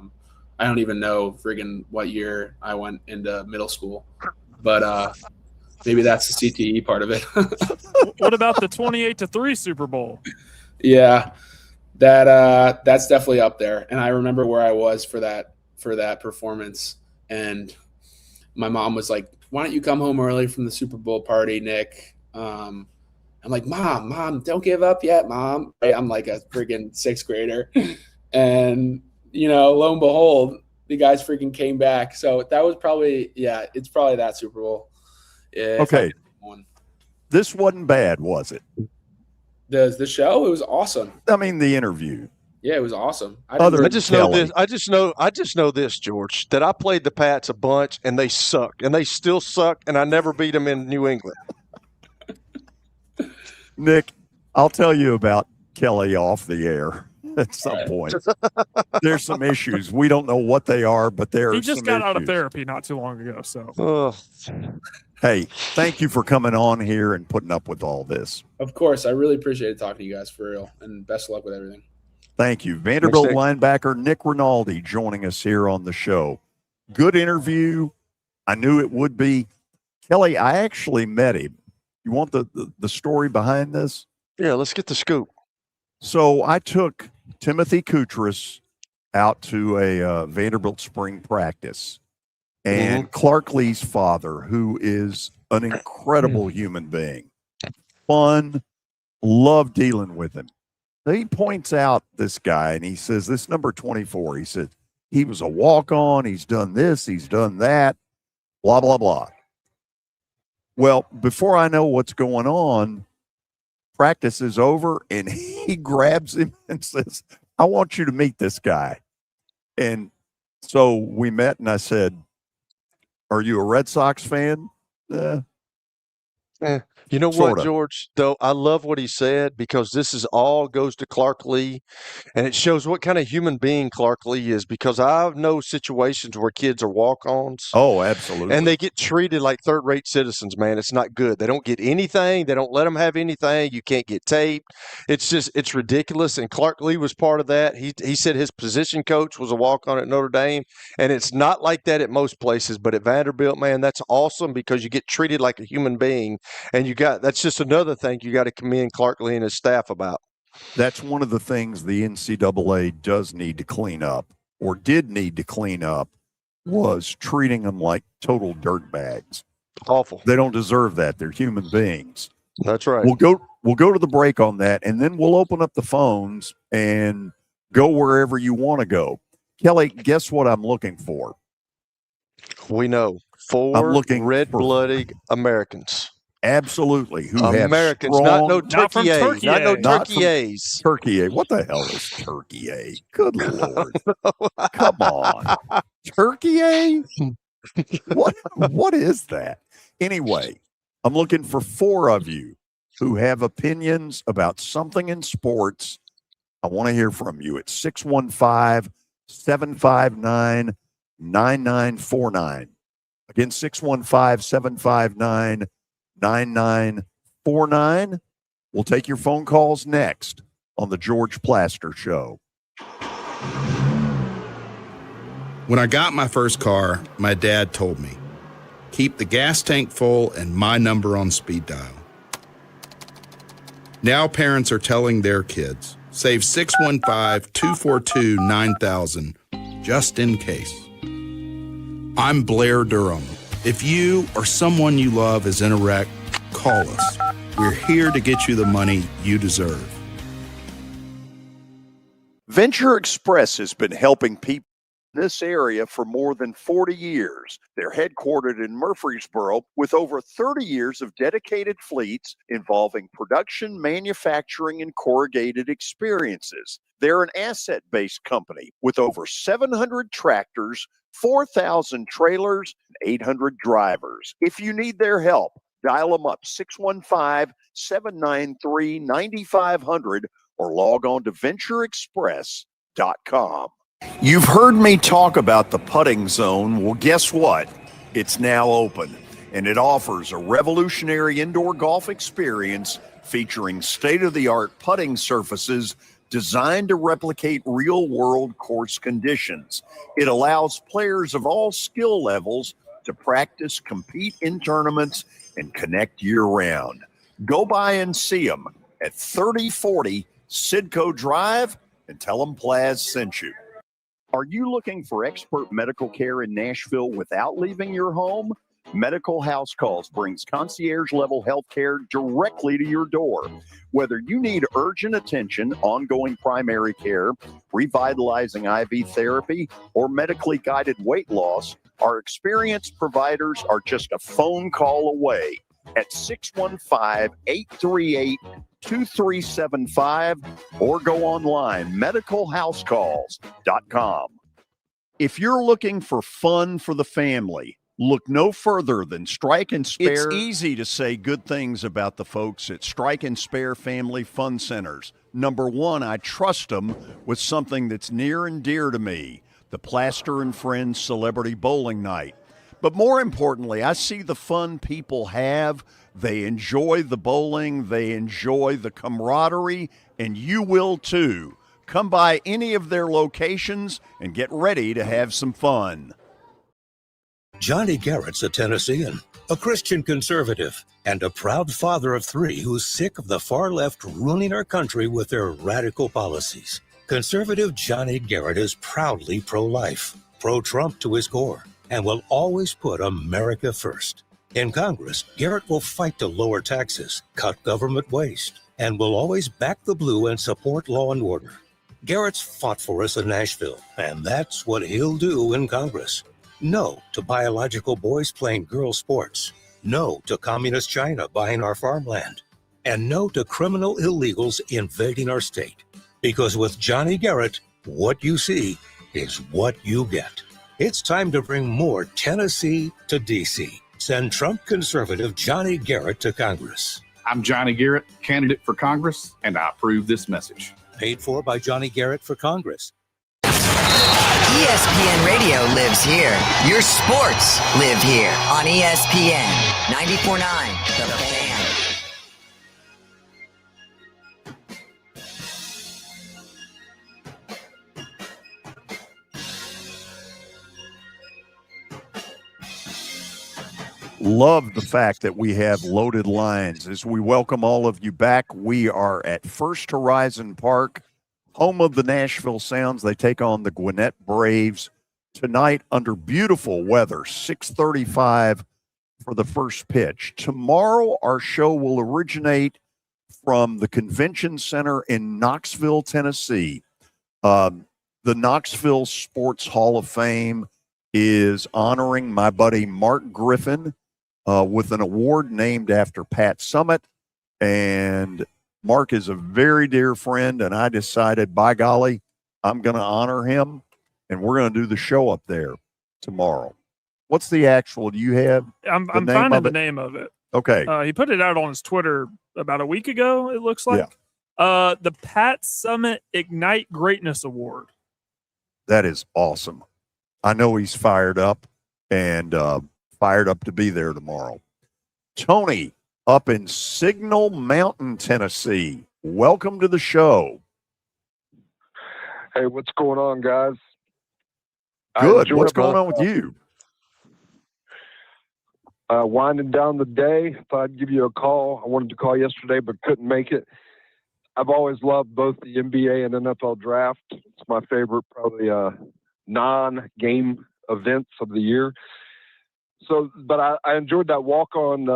don't even know friggin' what year I went into middle school. But maybe that's the CTE part of it. What about the 28-3 Super Bowl? Yeah, that's definitely up there. And I remember where I was for that performance. And my mom was like, "Why don't you come home early from the Super Bowl party, Nick?" I'm like, Mom, don't give up yet, Mom. I'm like a freaking sixth grader. And, lo and behold, the guys freaking came back. So that was probably, it's probably that Super Bowl. Yeah, okay. This wasn't bad, was it? The show, it was awesome. I mean, the interview. Yeah, it was awesome. I just know this, George, that I played the Pats a bunch and they suck and they still suck and I never beat them in New England. Nick, I'll tell you about Kelly off the air at some point. There's some issues. We don't know what they are, but there are some issues. He just got out of therapy not too long ago. So, hey, thank you for coming on here and putting up with all this. Of course. I really appreciate talking to you guys for real, and best of luck with everything. Thank you. Vanderbilt linebacker Nick Rinaldi joining us here on the show. Good interview. I knew it would be. Kelly, I actually met him. You want the story behind this? Yeah, let's get the scoop. So I took Timothy Koutras out to a Vanderbilt spring practice. And Clark Lee's father, who is an incredible human being, fun, love dealing with him. He points out this guy, and he says, this number 24, he said, he was a walk-on, he's done this, he's done that, blah, blah, blah. Well, before I know what's going on, practice is over, and he grabs him and says, I want you to meet this guy. And so we met, and I said, are you a Red Sox fan? You know Sorta. what, George, though? I love what he said because this is all goes to Clark Lee, and it shows what kind of human being Clark Lee is because I know situations where kids are walk-ons. Oh, absolutely. And they get treated like third-rate citizens, man. It's not good. They don't get anything. They don't let them have anything. You can't get taped. It's ridiculous, and Clark Lee was part of that. He said his position coach was a walk-on at Notre Dame, and it's not like that at most places, but at Vanderbilt, man, that's awesome because you get treated like a human being, and that's just another thing you got to commend Clark Lee and his staff about. That's one of the things the NCAA does need to clean up, or did need to clean up, was treating them like total dirtbags. Awful. They don't deserve that. They're human beings. That's right. We'll go to the break on that, and then we'll open up the phones and go wherever you want to go. Kelly, guess what I'm looking for? We know. I'm looking red-blooded Americans. Absolutely. Who Americans, have not no strong, Turkey A. Not no Turkey A's. Turkey A. What the hell is Turkey A? Good Lord. Come on. Turkey A? What is that? Anyway, I'm looking for 4 of you who have opinions about something in sports. I want to hear from you. It's 615-759-9949. Again, 615-759-9949. We'll take your phone calls next on the George Plaster Show. When I got my first car, my dad told me, keep the gas tank full and my number on speed dial. Now parents are telling their kids, save 615-242-9000 just in case. I'm Blair Durham. If you or someone you love is in a wreck, call us. We're here to get you the money you deserve. Venture Express has been helping people this area for more than 40 years. They're headquartered in Murfreesboro with over 30 years of dedicated fleets involving production, manufacturing, and corrugated experiences. They're an asset-based company with over 700 tractors, 4,000 trailers, and 800 drivers. If you need their help, dial them up 615-793-9500 or log on to ventureexpress.com. You've heard me talk about the putting zone. Well, guess what? It's now open, and it offers a revolutionary indoor golf experience featuring state-of-the-art putting surfaces designed to replicate real-world course conditions. It allows players of all skill levels to practice, compete in tournaments, and connect year-round. Go by and see them at 3040 Sidco Drive and tell them Plaz sent you. Are you looking for expert medical care in Nashville without leaving your home? Medical House Calls brings concierge-level health care directly to your door. Whether you need urgent attention, ongoing primary care, revitalizing IV therapy, or medically guided weight loss, our experienced providers are just a phone call away at 615-838-2375 or go online, medicalhousecalls.com. If you're looking for fun for the family, look no further than Strike and Spare. It's easy to say good things about the folks at Strike and Spare Family Fun Centers. Number one, I trust them with something that's near and dear to me, the Plaster and Friends Celebrity Bowling Night. But more importantly, I see the fun people have. They enjoy the bowling, they enjoy the camaraderie, and you will too. Come by any of their locations and get ready to have some fun. Johnny Garrett's a Tennessean, a Christian conservative, and a proud father of three who's sick of the far left ruining our country with their radical policies. Conservative Johnny Garrett is proudly pro-life, pro-Trump to his core, and will always put America first. In Congress, Garrett will fight to lower taxes, cut government waste, and will always back the blue and support law and order. Garrett's fought for us in Nashville, and that's what he'll do in Congress. No to biological boys playing girl sports. No to communist China buying our farmland. And no to criminal illegals invading our state. Because with Johnny Garrett, what you see is what you get. It's time to bring more Tennessee to D.C. Send Trump conservative Johnny Garrett to Congress. I'm Johnny Garrett, candidate for Congress, and I approve this message. Paid for by Johnny Garrett for Congress. ESPN Radio lives here. Your sports live here on ESPN 94.9 The Fan. Love the fact that we have loaded lines. As we welcome all of you back, we are at First Horizon Park, home of the Nashville Sounds. They take on the Gwinnett Braves tonight under beautiful weather, 6:35 for the first pitch. Tomorrow, our show will originate from the Convention Center in Knoxville, Tennessee. The Knoxville Sports Hall of Fame is honoring my buddy Mark Griffin with an award named after Pat Summitt. And Mark is a very dear friend, and I decided, by golly, I'm going to honor him, and we're going to do the show up there tomorrow. What's the actual? Do you have? I'm finding the name of it. Okay. He put it out on his Twitter about a week ago, it looks like. Yeah. The Pat Summitt Ignite Greatness Award. That is awesome. I know he's fired up and fired up to be there tomorrow. Tony, up in Signal Mountain, Tennessee. Welcome to the show. Hey, what's going on, guys? Good. What's going on with you? Winding down the day. Thought I'd give you a call. I wanted to call yesterday, but couldn't make it. I've always loved both the NBA and NFL draft. It's my favorite, probably non-game events of the year. So, but I enjoyed that walk-on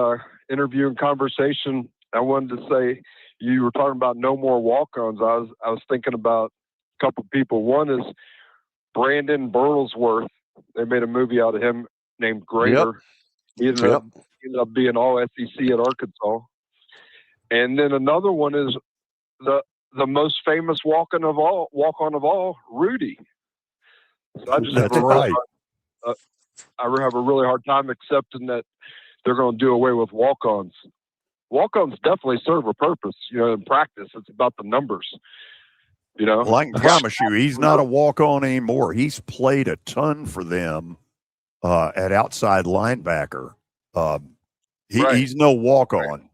interview and conversation. I wanted to say, you were talking about no more walk-ons. I was thinking about a couple of people. One is Brandon Burlsworth. They made a movie out of him named Greater. He ended up being all SEC at Arkansas. And then another one is the most famous walk-on of all, Rudy. So I just That's right. I have a really hard time accepting that they're going to do away with walk-ons. Walk-ons definitely serve a purpose, in practice. It's about the numbers, Well, I can promise you, he's not a walk-on anymore. He's played a ton for them at outside linebacker. He's no walk-on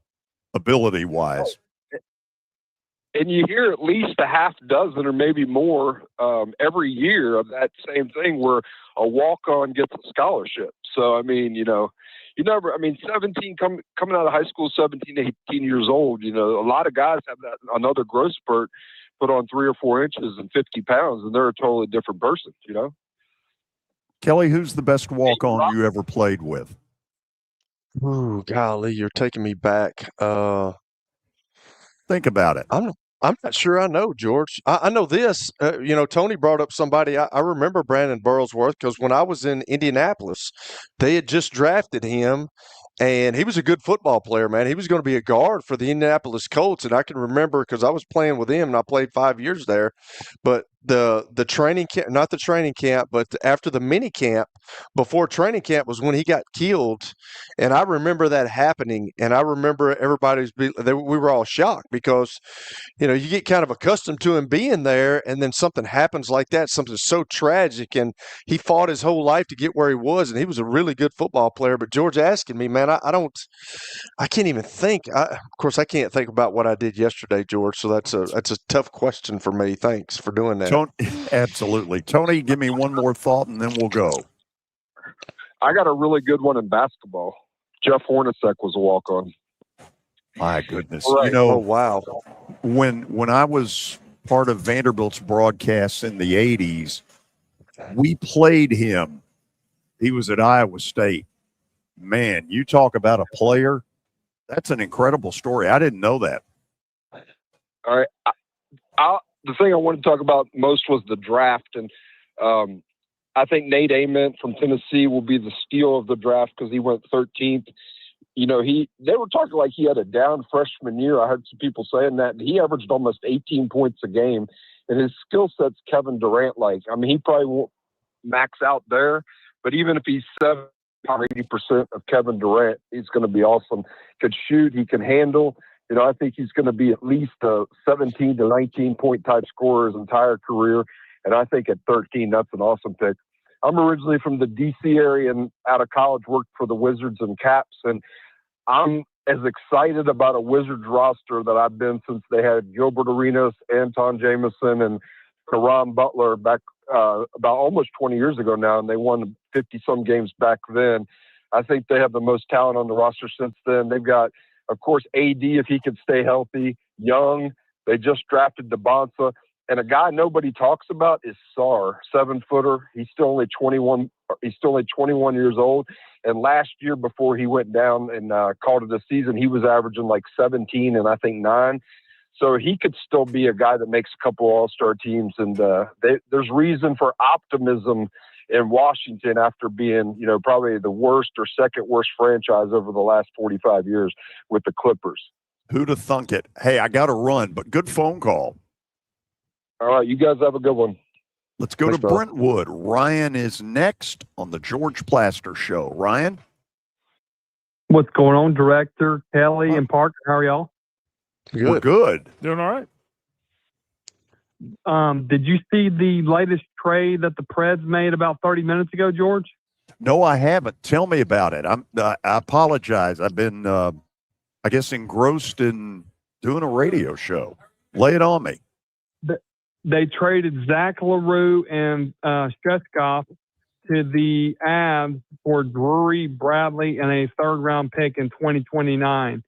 ability-wise. And you hear at least a half dozen or maybe more every year of that same thing where a walk-on gets a scholarship. So, I mean, you never, 17, coming out of high school, 17, 18 years old, a lot of guys have that another growth spurt, put on 3 or 4 inches and 50 pounds, and they're a totally different person, Kelly, who's the best walk-on you ever played with? Ooh, golly, you're taking me back. Think about it. I'm not sure I know, George. I know this. Tony brought up somebody. I remember Brandon Burlsworth because when I was in Indianapolis, they had just drafted him, and he was a good football player, man. He was going to be a guard for the Indianapolis Colts, and I can remember because I was playing with him, and I played 5 years there. But the training camp, not the training camp, but after the mini camp, before training camp was when he got killed, and I remember that happening, and I remember we were all shocked because you get kind of accustomed to him being there, and then something happens like that, something so tragic, and he fought his whole life to get where he was, and he was a really good football player. But George asking me, man, I can't even think. Of course, I can't think about what I did yesterday, George. So that's a tough question for me. Thanks for doing that. Absolutely. Tony, give me one more thought, and then we'll go. I got a really good one in basketball. Jeff Hornacek was a walk-on. My goodness. Right. Oh, wow. When I was part of Vanderbilt's broadcasts in the 80s, we played him. He was at Iowa State. Man, you talk about a player. That's an incredible story. I didn't know that. All right. The thing I wanted to talk about most was the draft. And I think Nate Ament from Tennessee will be the steal of the draft because he went 13th. They were talking like he had a down freshman year. I heard some people saying that. And he averaged almost 18 points a game. And his skill set's Kevin Durant-like. He probably won't max out there. But even if he's 80% of Kevin Durant, he's going to be awesome. Could shoot. He can handle. I think he's going to be at least a 17 to 19 point type scorer his entire career. And I think at 13, that's an awesome pick. I'm originally from the D.C. area and out of college worked for the Wizards and Caps. And I'm as excited about a Wizards roster that I've been since they had Gilbert Arenas, Anton Jameson, and Caron Butler back about almost 20 years ago now. And they won 50-some games back then. I think they have the most talent on the roster since then. They've got, of course, AD, if he could stay healthy, Young. They just drafted DeBonsa. And a guy nobody talks about is Sarr, 7-footer. He's still only 21. He's still only 21 years old. And last year, before he went down and called it a season, he was averaging like 17 and I think 9. So he could still be a guy that makes a couple All-Star teams. And there's reason for optimism in Washington after being, probably the worst or second worst franchise over the last 45 years with the Clippers. Who'd have thunk it? Hey, I got to run, but good phone call. All right, you guys have a good one. Let's go to Brentwood. Ryan is next on the George Plaster Show. Ryan? What's going on, Director, Kelly, and Parker? How are y'all? Good. We're good. Doing all right. Did you see the latest trade that the Preds made about 30 minutes ago, George? No, I haven't. Tell me about it. I apologize. I've been, I guess, engrossed in doing a radio show. Lay it on me. They traded Zach LaRue and Streskov to the Avs for Drury, Bradley, and a third-round pick in 2029.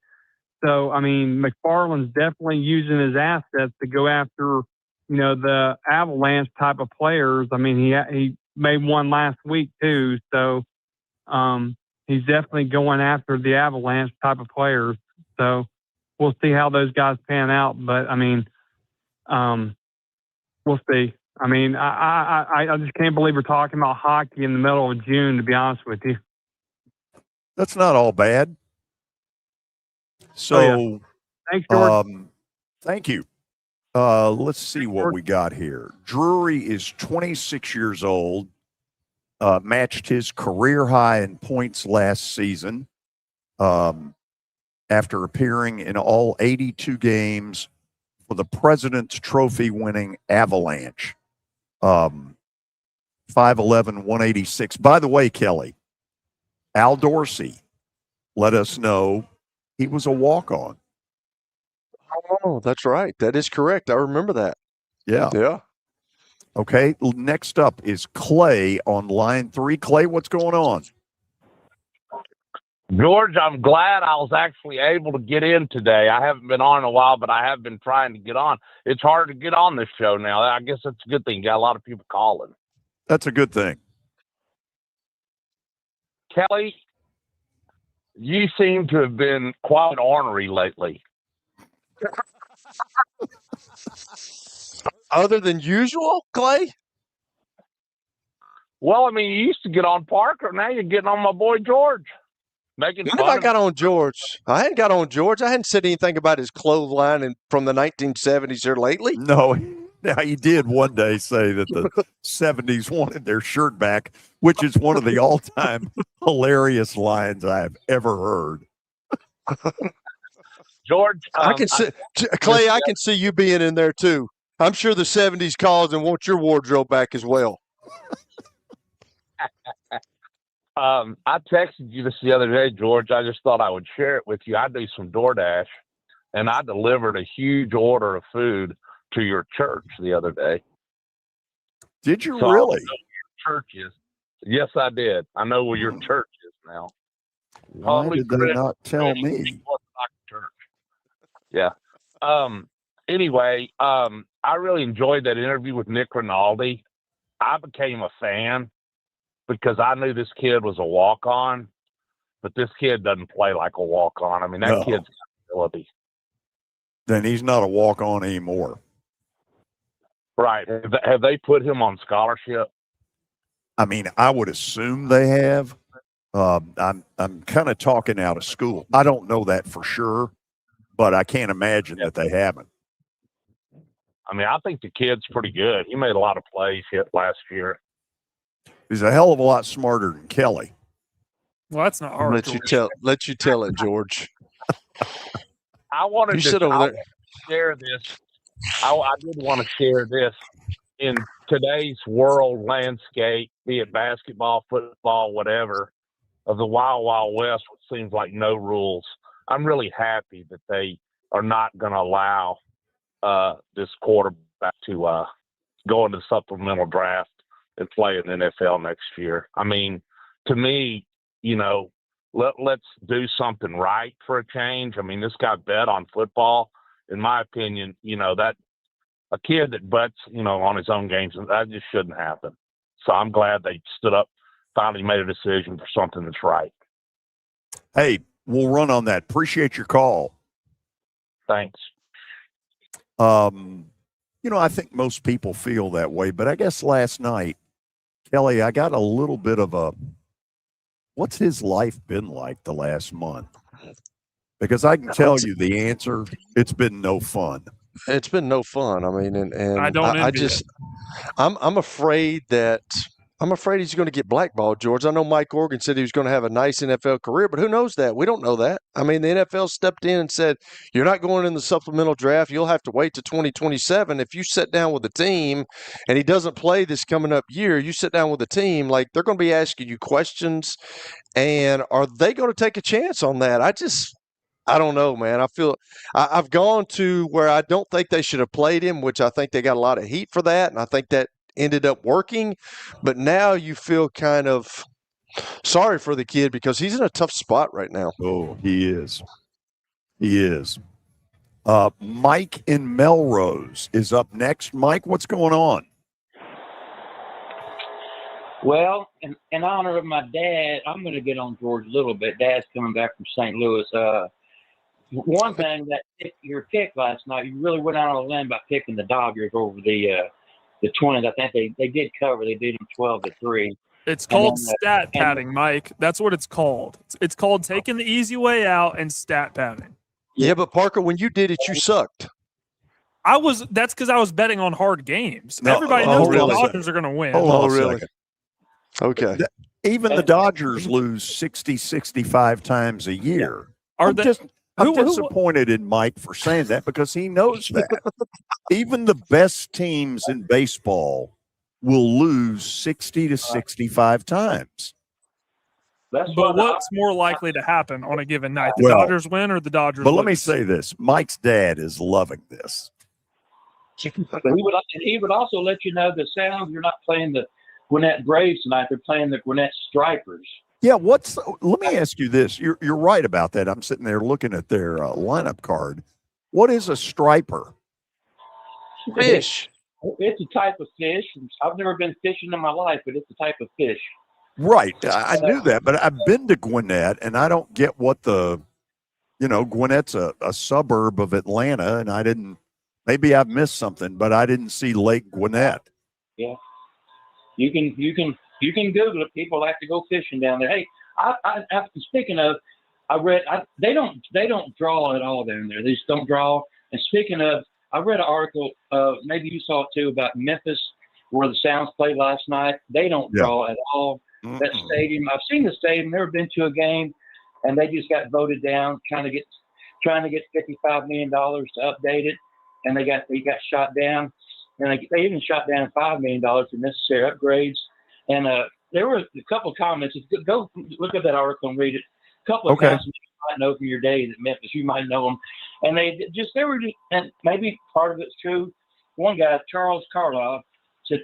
So, McFarland's definitely using his assets to go after, the Avalanche type of players. He made one last week too. So, he's definitely going after the Avalanche type of players. So, we'll see how those guys pan out. But, we'll see. I mean, I just can't believe we're talking about hockey in the middle of June, to be honest with you. That's not all bad. So, yeah. Thanks, George. Thank you. Let's see what we got here. Drury is 26 years old, matched his career high in points last season after appearing in all 82 games for the President's Trophy winning Avalanche. 5'11", 186. By the way, Kelly, Al Dorsey let us know he was a walk-on. Oh, that's right. That is correct. I remember that. Yeah. Yeah. Okay. Next up is Clay on line 3. Clay, what's going on? George, I'm glad I was actually able to get in today. I haven't been on in a while, but I have been trying to get on. It's hard to get on this show now. I guess that's a good thing. You got a lot of people calling. That's a good thing. Kelly, you seem to have been quite ornery lately. Other than usual, Clay? Well, I mean, you used to get on Parker. Now you're getting on my boy George. Making When fun have I of got on George? I hadn't got on George. I hadn't said anything about his clothesline from the 1970s here lately. No, now he did one day say that the 70s wanted their shirt back, which is one of the all-time hilarious lines I've ever heard. George, I can see Clay. I can see you being in there too. I'm sure the 70s calls and want your wardrobe back as well. I texted you this the other day, George. I just thought I would share it with you. I do some DoorDash, and I delivered a huge order of food to your church the other day. Did you So really? I know where your church is. Yes, I did. I know where your church is now. Why did they not tell me? Church. Yeah. Anyway, I really enjoyed that interview with Nick Rinaldi. I became a fan because I knew this kid was a walk-on, but this kid doesn't play like a walk-on. I mean, that kid's got ability. Then he's not a walk-on anymore. Right. Have they put him on scholarship? I mean, I would assume they have. I'm kind of talking out of school. I don't know that for sure, but I can't imagine that they haven't. I mean, I think the kid's pretty good. He made a lot of plays hit last year. He's a hell of a lot smarter than Kelly. Well, that's not hard. Let you tell it, George. I wanted You sit over there. Share this. I did want to share this in today's world landscape, be it basketball, football, whatever, of the Wild Wild West, which seems like no rules. I'm really happy that they are not going to allow this quarterback to go into the supplemental draft and play in the NFL next year. I mean, to me, you know, let's do something right for a change. I mean, this guy bet on football. In my opinion, you know, that a kid that bets, you know, on his own games, that just shouldn't happen. So I'm glad they stood up, finally made a decision for something that's right. Hey, we'll run on that. Appreciate your call. Thanks. You know, I think most people feel that way, but I guess last night, Kelly, I got a little bit of a, what's his life been like the last month? Because I can tell you the answer, it's been no fun. It's been no fun. I mean, and I don't I envy just, it. I'm afraid he's going to get blackballed, George. I know Mike Organ said he was going to have a nice NFL career, but who knows that? We don't know that. I mean, the NFL stepped in and said, you're not going in the supplemental draft. You'll have to wait to 2027. If you sit down with the team and he doesn't play this coming up year, you sit down with the team, like they're going to be asking you questions. And are they going to take a chance on that? I don't know, man. I feel I've gone to where I don't think they should have played him, which I think they got a lot of heat for that. And I think that ended up working. But now you feel kind of sorry for the kid because he's in a tough spot right now. Oh, he is. He is. Mike in Melrose is up next. Mike, what's going on? Well, in honor of my dad, I'm going to get on George a little bit. Dad's coming back from St. Louis. One thing, that your pick last night, you really went out on a limb by picking the Dodgers over the the Twins. I think they did cover. They beat them 12-3. It's called then, stat padding, Mike. That's what it's called. It's called taking the easy way out and stat padding. Yeah, but Parker, when you did it, you sucked. That's because I was betting on hard games. No, Everybody knows the Dodgers are going to win. Hold on a really? second. Okay. Even the Dodgers lose 60, 65 times a year. I'm disappointed in Mike for saying that because he knows that. Even the best teams in baseball will lose 60 to 65 times. That's But what's more likely to happen on a given night? The Well, Dodgers win or the Dodgers But lose? let me say this. Mike's dad is loving this. He would also let you know the Sounds. You're not playing the Gwinnett Braves tonight. They're playing the Gwinnett Stripers. Yeah, let me ask you this. You're right about that. I'm sitting there looking at their lineup card. What is a striper? Fish. It's a type of fish. I've never been fishing in my life, but it's a type of fish. Right. I knew that, but I've been to Gwinnett, and I don't get what Gwinnett's a suburb of Atlanta, and maybe I've missed something, but I didn't see Lake Gwinnett. Yeah. You can Google it. People like to go fishing down there. Hey, speaking of, I read they don't draw at all down there. They just don't draw. And speaking of, I read an article. Maybe you saw it too about Memphis, where the Sounds played last night. They don't draw at all. Mm-hmm. That stadium. I've seen the stadium. Never been to a game, and they just got voted down, trying to get $55 million to update it, and they got shot down. And they even shot down $5 million for necessary upgrades. And there were a couple of comments. Go look at that article and read it. A couple of guys you might know from your days at Memphis. You might know them. And and maybe part of it's true. One guy, Charles Carlisle, said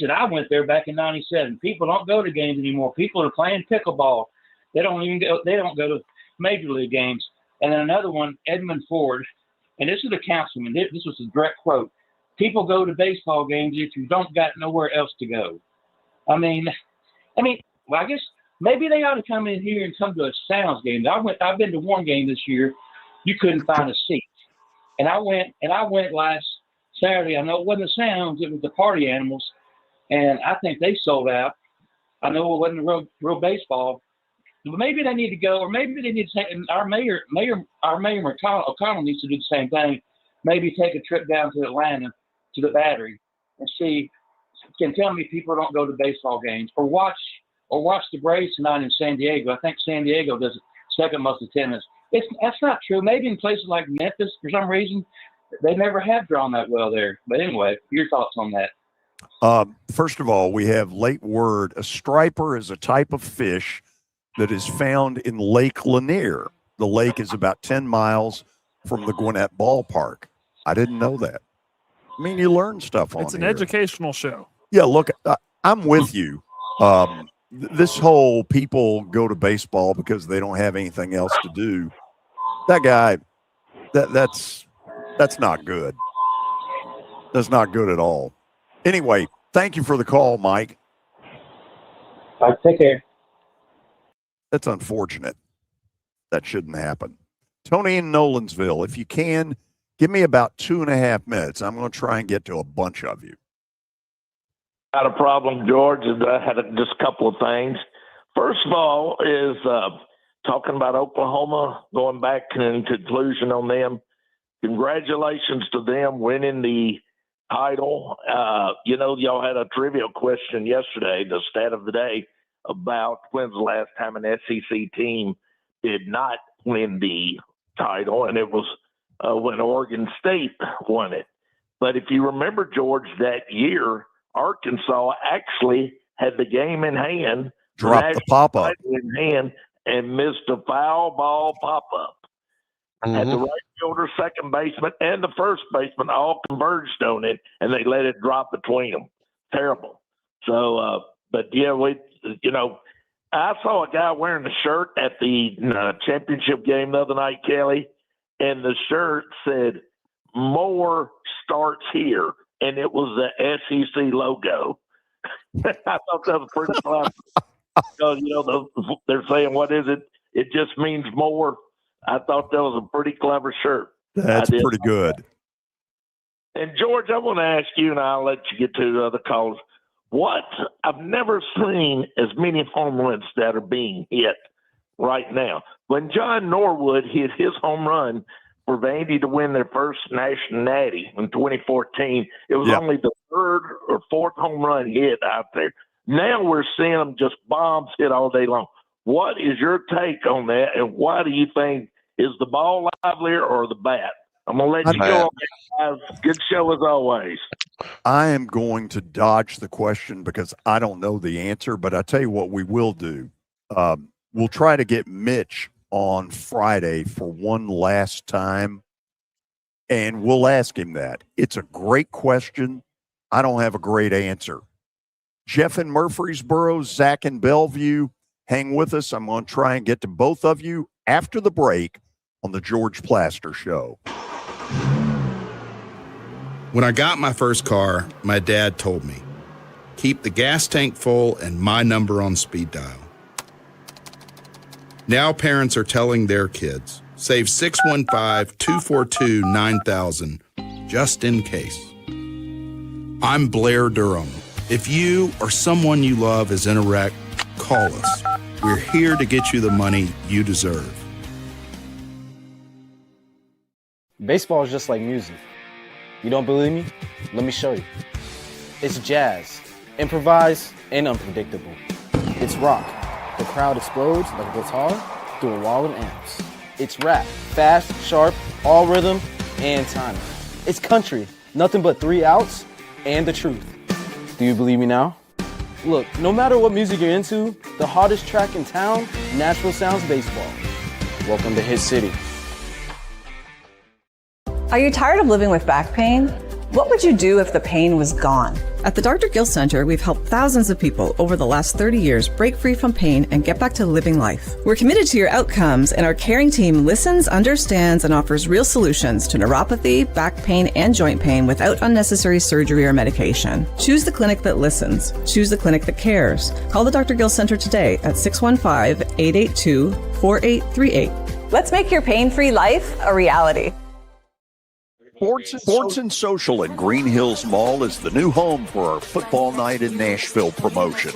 I went there back in '97. People don't go to games anymore. People are playing pickleball. They don't go to major league games. And then another one, Edmund Ford, and this is a councilman. This was a direct quote. People go to baseball games if you don't got nowhere else to go. I mean, well, I guess maybe they ought to come in here and come to a Sounds game. I've been to one game this year. You couldn't find a seat, and I went last Saturday. I know it wasn't the Sounds; it was the Party Animals, and I think they sold out. I know it wasn't real baseball, but maybe they need to go, or maybe they need to take. Our mayor O'Connell needs to do the same thing. Maybe take a trip down to Atlanta, to the Battery, and see. Can tell me people don't go to baseball games or watch the Braves tonight in San Diego. I think San Diego does second most attendance. That's not true. Maybe in places like Memphis, for some reason, they never have drawn that well there. But anyway, your thoughts on that? First of all, we have late word. A striper is a type of fish that is found in Lake Lanier. The lake is about 10 miles from the Gwinnett ballpark. I didn't know that. I mean, you learn stuff on It's an here. educational show. Yeah, look, I'm with you. This whole people go to baseball because they don't have anything else to do. That guy, that's not good. That's not good at all. Anyway, thank you for the call, Mike. All right, take care. That's unfortunate. That shouldn't happen. Tony in Nolansville, if you can, give me about 2.5 minutes. I'm going to try and get to a bunch of you. Not a problem, George. I had just a couple of things. First of all is talking about Oklahoma, going back in conclusion on them. Congratulations to them winning the title. Y'all had a trivial question yesterday, the stat of the day, about when's the last time an SEC team did not win the title, and it was when Oregon State won it. But if you remember, George, that year, Arkansas actually had the game in hand, dropped the pop-up in hand, and missed a foul ball pop-up. Had the right fielder, second baseman, and the first baseman all converged on it, and they let it drop between them. Terrible. So, I saw a guy wearing a shirt at the championship game the other night, Kelly, and the shirt said, "More starts here," and it was the SEC logo. I thought that was pretty clever. Because, they're saying, what is it? It just means more. I thought that was a pretty clever shirt. That's pretty good. And George, I want to ask you, and I'll let you get to the other callers. What I've never seen as many home runs that are being hit right now. When John Norwood hit his home run for Vandy to win their first national natty in 2014, it was only the third or fourth home run hit out there. Now we're seeing them just bombs hit all day long. What is your take on that, and why do you think, is the ball livelier or the bat? I'm going to let you go on. Good show as always. I am going to dodge the question because I don't know the answer, but I tell you what we will do. We'll try to get Mitch on Friday for one last time, and we'll ask him that. It's a great question. I don't have a great answer. Jeff in Murfreesboro, Zach in Bellevue, hang with us. I'm going to try and get to both of you after the break on the George Plaster Show. When I got my first car, my dad told me, keep the gas tank full and my number on speed dial. Now parents are telling their kids, save 615-242-9000 just in case. I'm Blair Durham. If you or someone you love is in a wreck, call us. We're here to get you the money you deserve. Baseball is just like music. You don't believe me? Let me show you. It's jazz, improvised and unpredictable. It's rock. The crowd explodes like a guitar through a wall of amps. It's rap, fast, sharp, all rhythm and timing. It's country, nothing but 3 outs and the truth. Do you believe me now? Look, no matter what music you're into, the hottest track in town, Nashville Sounds Baseball. Welcome to Hit City. Are you tired of living with back pain? What would you do if the pain was gone? At the Dr. Gill Center, we've helped thousands of people over the last 30 years break free from pain and get back to living life. We're committed to your outcomes, and our caring team listens, understands, and offers real solutions to neuropathy, back pain, and joint pain without unnecessary surgery or medication. Choose the clinic that listens. Choose the clinic that cares. Call the Dr. Gill Center today at 615-882-4838. Let's make your pain-free life a reality. Sports and Social in Green Hills Mall is the new home for our Football Night in Nashville promotion.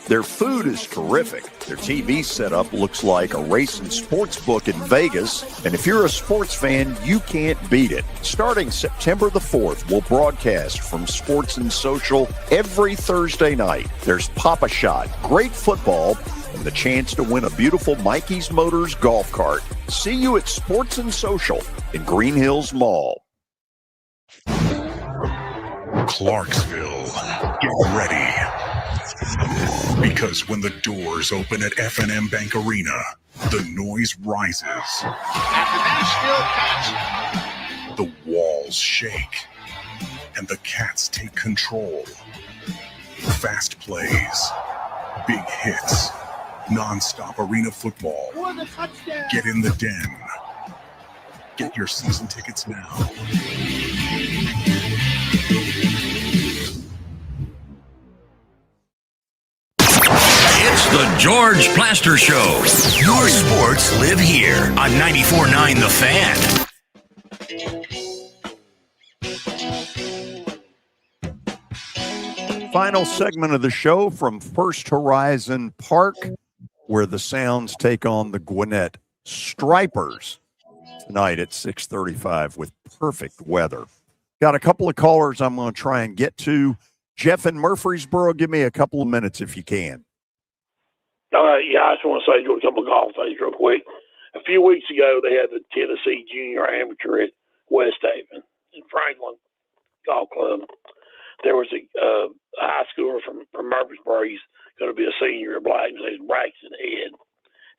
Their food is terrific. Their TV setup looks like a race and sports book in Vegas. And if you're a sports fan, you can't beat it. Starting September the 4th, we'll broadcast from Sports and Social every Thursday night. There's Pop-A-Shot, great football, and the chance to win a beautiful Mikey's Motors golf cart. See you at Sports and Social in Green Hills Mall. Clarksville, get ready. Because when the doors open at F&M Bank Arena, the noise rises. The walls shake. And the Cats take control. Fast plays, big hits, non-stop arena football. Get in the den. Get your season tickets now. It's the George Plaster Show. Your sports live here on 94.9 The Fan. Final segment of the show from First Horizon Park, where the Sounds take on the Gwinnett Stripers tonight at 6:35 with perfect weather. Got a couple of callers I'm going to try and get to. Jeff in Murfreesboro, give me a couple of minutes if you can. Yeah, I just want to say a couple of golf things real quick. A few weeks ago, they had the Tennessee Junior Amateur at West Haven in Franklin Golf Club. There was a high schooler from Murfreesboro. He's going to be a senior at Black. His name's Braxton Head.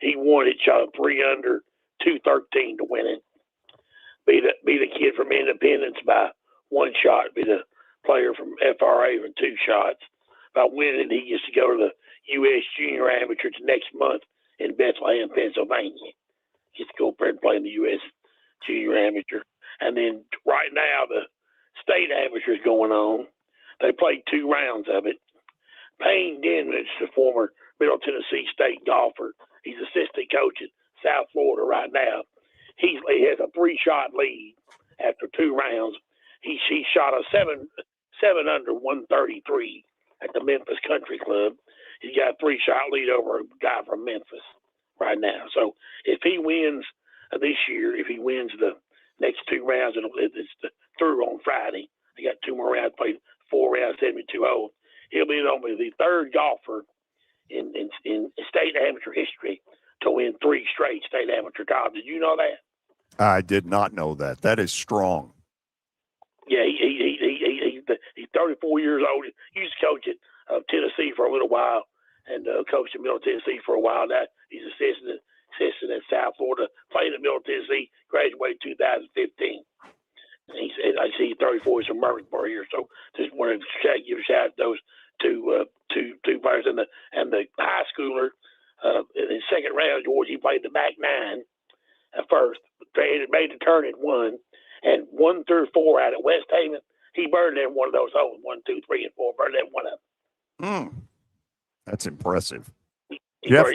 He won it, shot a 3 under, 213 to win it. Beat a kid from Independence by 1 shot. Beat a player from FRA for 2 shots. By winning, he gets to go to the U.S. Junior Amateurs next month in Bethlehem, Pennsylvania. Gets to go up there and play in the U.S. Junior Amateur. And then right now, the state amateur is going on. They played 2 rounds of it. Payne Denman, the former Middle Tennessee State golfer, he's assistant coach at South Florida right now. He has a 3-shot lead after 2 rounds. he shot a 7 under 133 at the Memphis Country Club. He's got a 3-shot lead over a guy from Memphis right now. So if he wins this year, if he wins the next 2 rounds, it's through on Friday. They got 2 more rounds, played 4 rounds, 72 holes. He'll be only the 3rd golfer in state amateur history to win 3 straight state amateur titles. Did you know that? I did not know that. That is strong. Yeah, he's 34 years old. He used to coach at Tennessee for a little while, and coached at Middle Tennessee for a while. Now he's assistant at South Florida. Played at Middle Tennessee. Graduated 2015. And he said, "I see 34 is from Murfreesboro here." So just wanted to give a shout out to those two players, and the high schooler in the 2nd round. George, he played the back 9 at first. Made the turn and won. And 1 through 4 out at West Haven, he burned in one of those holes. 1, 2, 3, and 4. Burned in one of them. That's impressive. I'll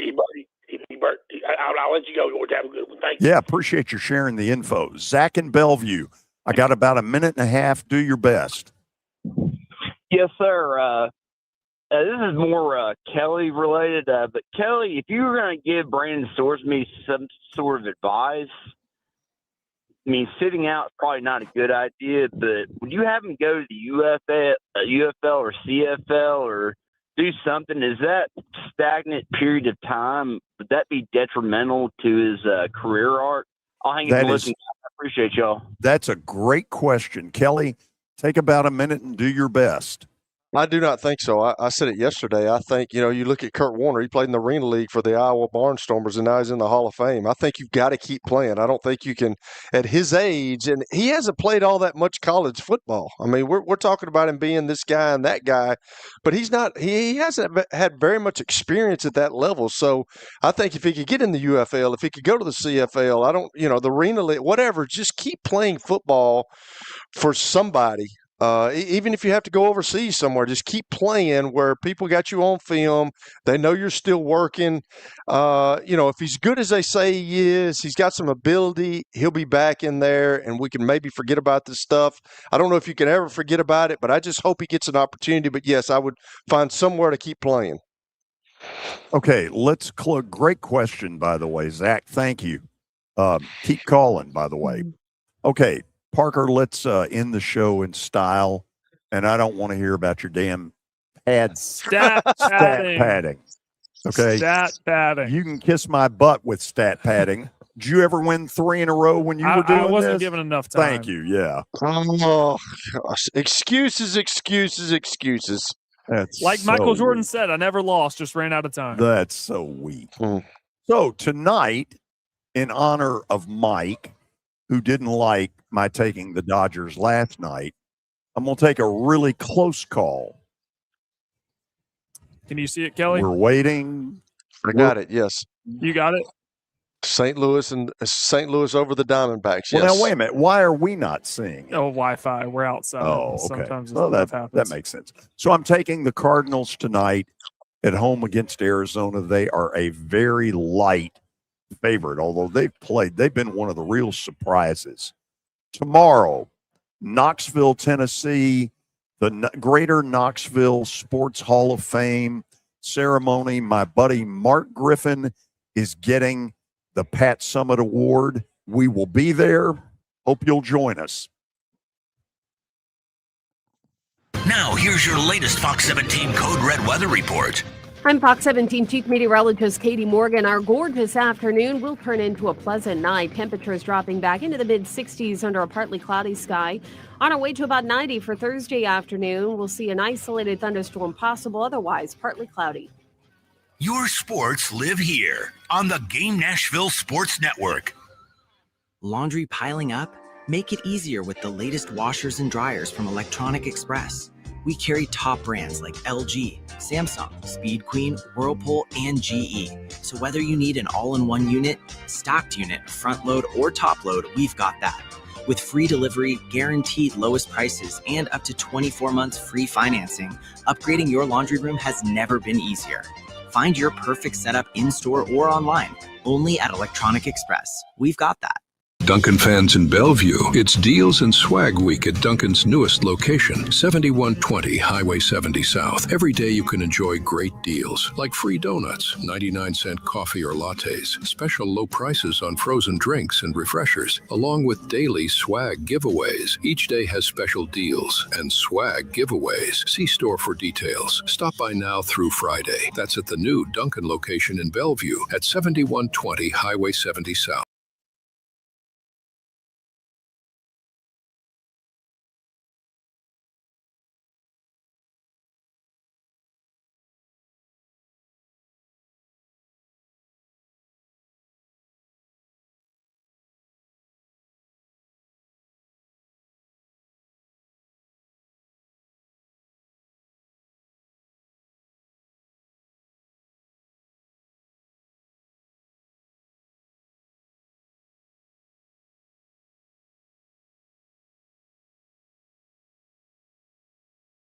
let you go, George. Have a good one. Thank you. Yeah, appreciate you sharing the info. Zach in Bellevue. I got about a minute and a half. Do your best. Yes, sir. This is more Kelly related. But Kelly, if you were going to give Brandon Sorsby some sort of advice, I mean, sitting out is probably not a good idea, but would you have him go to the UFL or CFL or do something? Is that stagnant period of time, would that be detrimental to his career arc? I'll hang it and listen. I appreciate y'all. That's a great question. Kelly, take about a minute and do your best. I do not think so. I said it yesterday. I think, you look at Kurt Warner. He played in the Arena League for the Iowa Barnstormers, and now he's in the Hall of Fame. I think you've got to keep playing. I don't think you can, at his age, and he hasn't played all that much college football. I mean, we're talking about him being this guy and that guy, but he's not. He hasn't had very much experience at that level. So I think if he could get in the UFL, if he could go to the CFL, the Arena League, whatever, just keep playing football for somebody. Even if you have to go overseas somewhere, just keep playing where people got you on film. They know you're still working. If he's good as they say he is, he's got some ability, he'll be back in there and we can maybe forget about this stuff. I don't know if you can ever forget about it, but I just hope he gets an opportunity. But yes, I would find somewhere to keep playing. Okay, let's great question, by the way, Zach. Thank you. Keep calling, by the way. Okay. Parker, let's end the show in style, and I don't want to hear about your damn stat padding. Okay, stat padding. You can kiss my butt with stat padding. Did you ever win 3 in a row when you were doing this? I wasn't given enough time. Thank you. Yeah. Oh gosh, excuses. That's like Michael Jordan said, I never lost, just ran out of time. That's so weak. So tonight, in honor of Mike, who didn't like my taking the Dodgers last night, I'm going to take a really close call. Can you see it, Kelly? We're waiting. I got it, yes. You got it? St. Louis over the Diamondbacks, yes. Well, now, wait a minute. Why are we not seeing it? Oh, Wi-Fi. We're outside. Oh, okay. Sometimes that makes sense. So I'm taking the Cardinals tonight at home against Arizona. They are a very light favorite, although they've been one of the real surprises. Tomorrow, Knoxville, Tennessee, the Greater Knoxville Sports Hall of Fame ceremony. My buddy Mark Griffin is getting the Pat Summitt Award. We will be there. Hope you'll join us. Now, here's your latest Fox 17 Code Red weather report. I'm Fox 17 Chief Meteorologist Katie Morgan. Our gorgeous afternoon will turn into a pleasant night. Temperatures dropping back into the mid-60s under a partly cloudy sky. On our way to about 90 for Thursday afternoon, we'll see an isolated thunderstorm possible, otherwise partly cloudy. Your sports live here on the Game Nashville Sports Network. Laundry piling up? Make it easier with the latest washers and dryers from Electronic Express. We carry top brands like LG, Samsung, Speed Queen, Whirlpool, and GE. So whether you need an all-in-one unit, stocked unit, front load, or top load, we've got that. With free delivery, guaranteed lowest prices, and up to 24 months free financing, upgrading your laundry room has never been easier. Find your perfect setup in-store or online, only at Electronic Express. We've got that. Dunkin' fans in Bellevue, it's Deals and Swag Week at Dunkin's newest location, 7120 Highway 70 South. Every day you can enjoy great deals, like free donuts, 99-cent coffee or lattes, special low prices on frozen drinks and refreshers, along with daily swag giveaways. Each day has special deals and swag giveaways. See store for details. Stop by now through Friday. That's at the new Dunkin' location in Bellevue at 7120 Highway 70 South.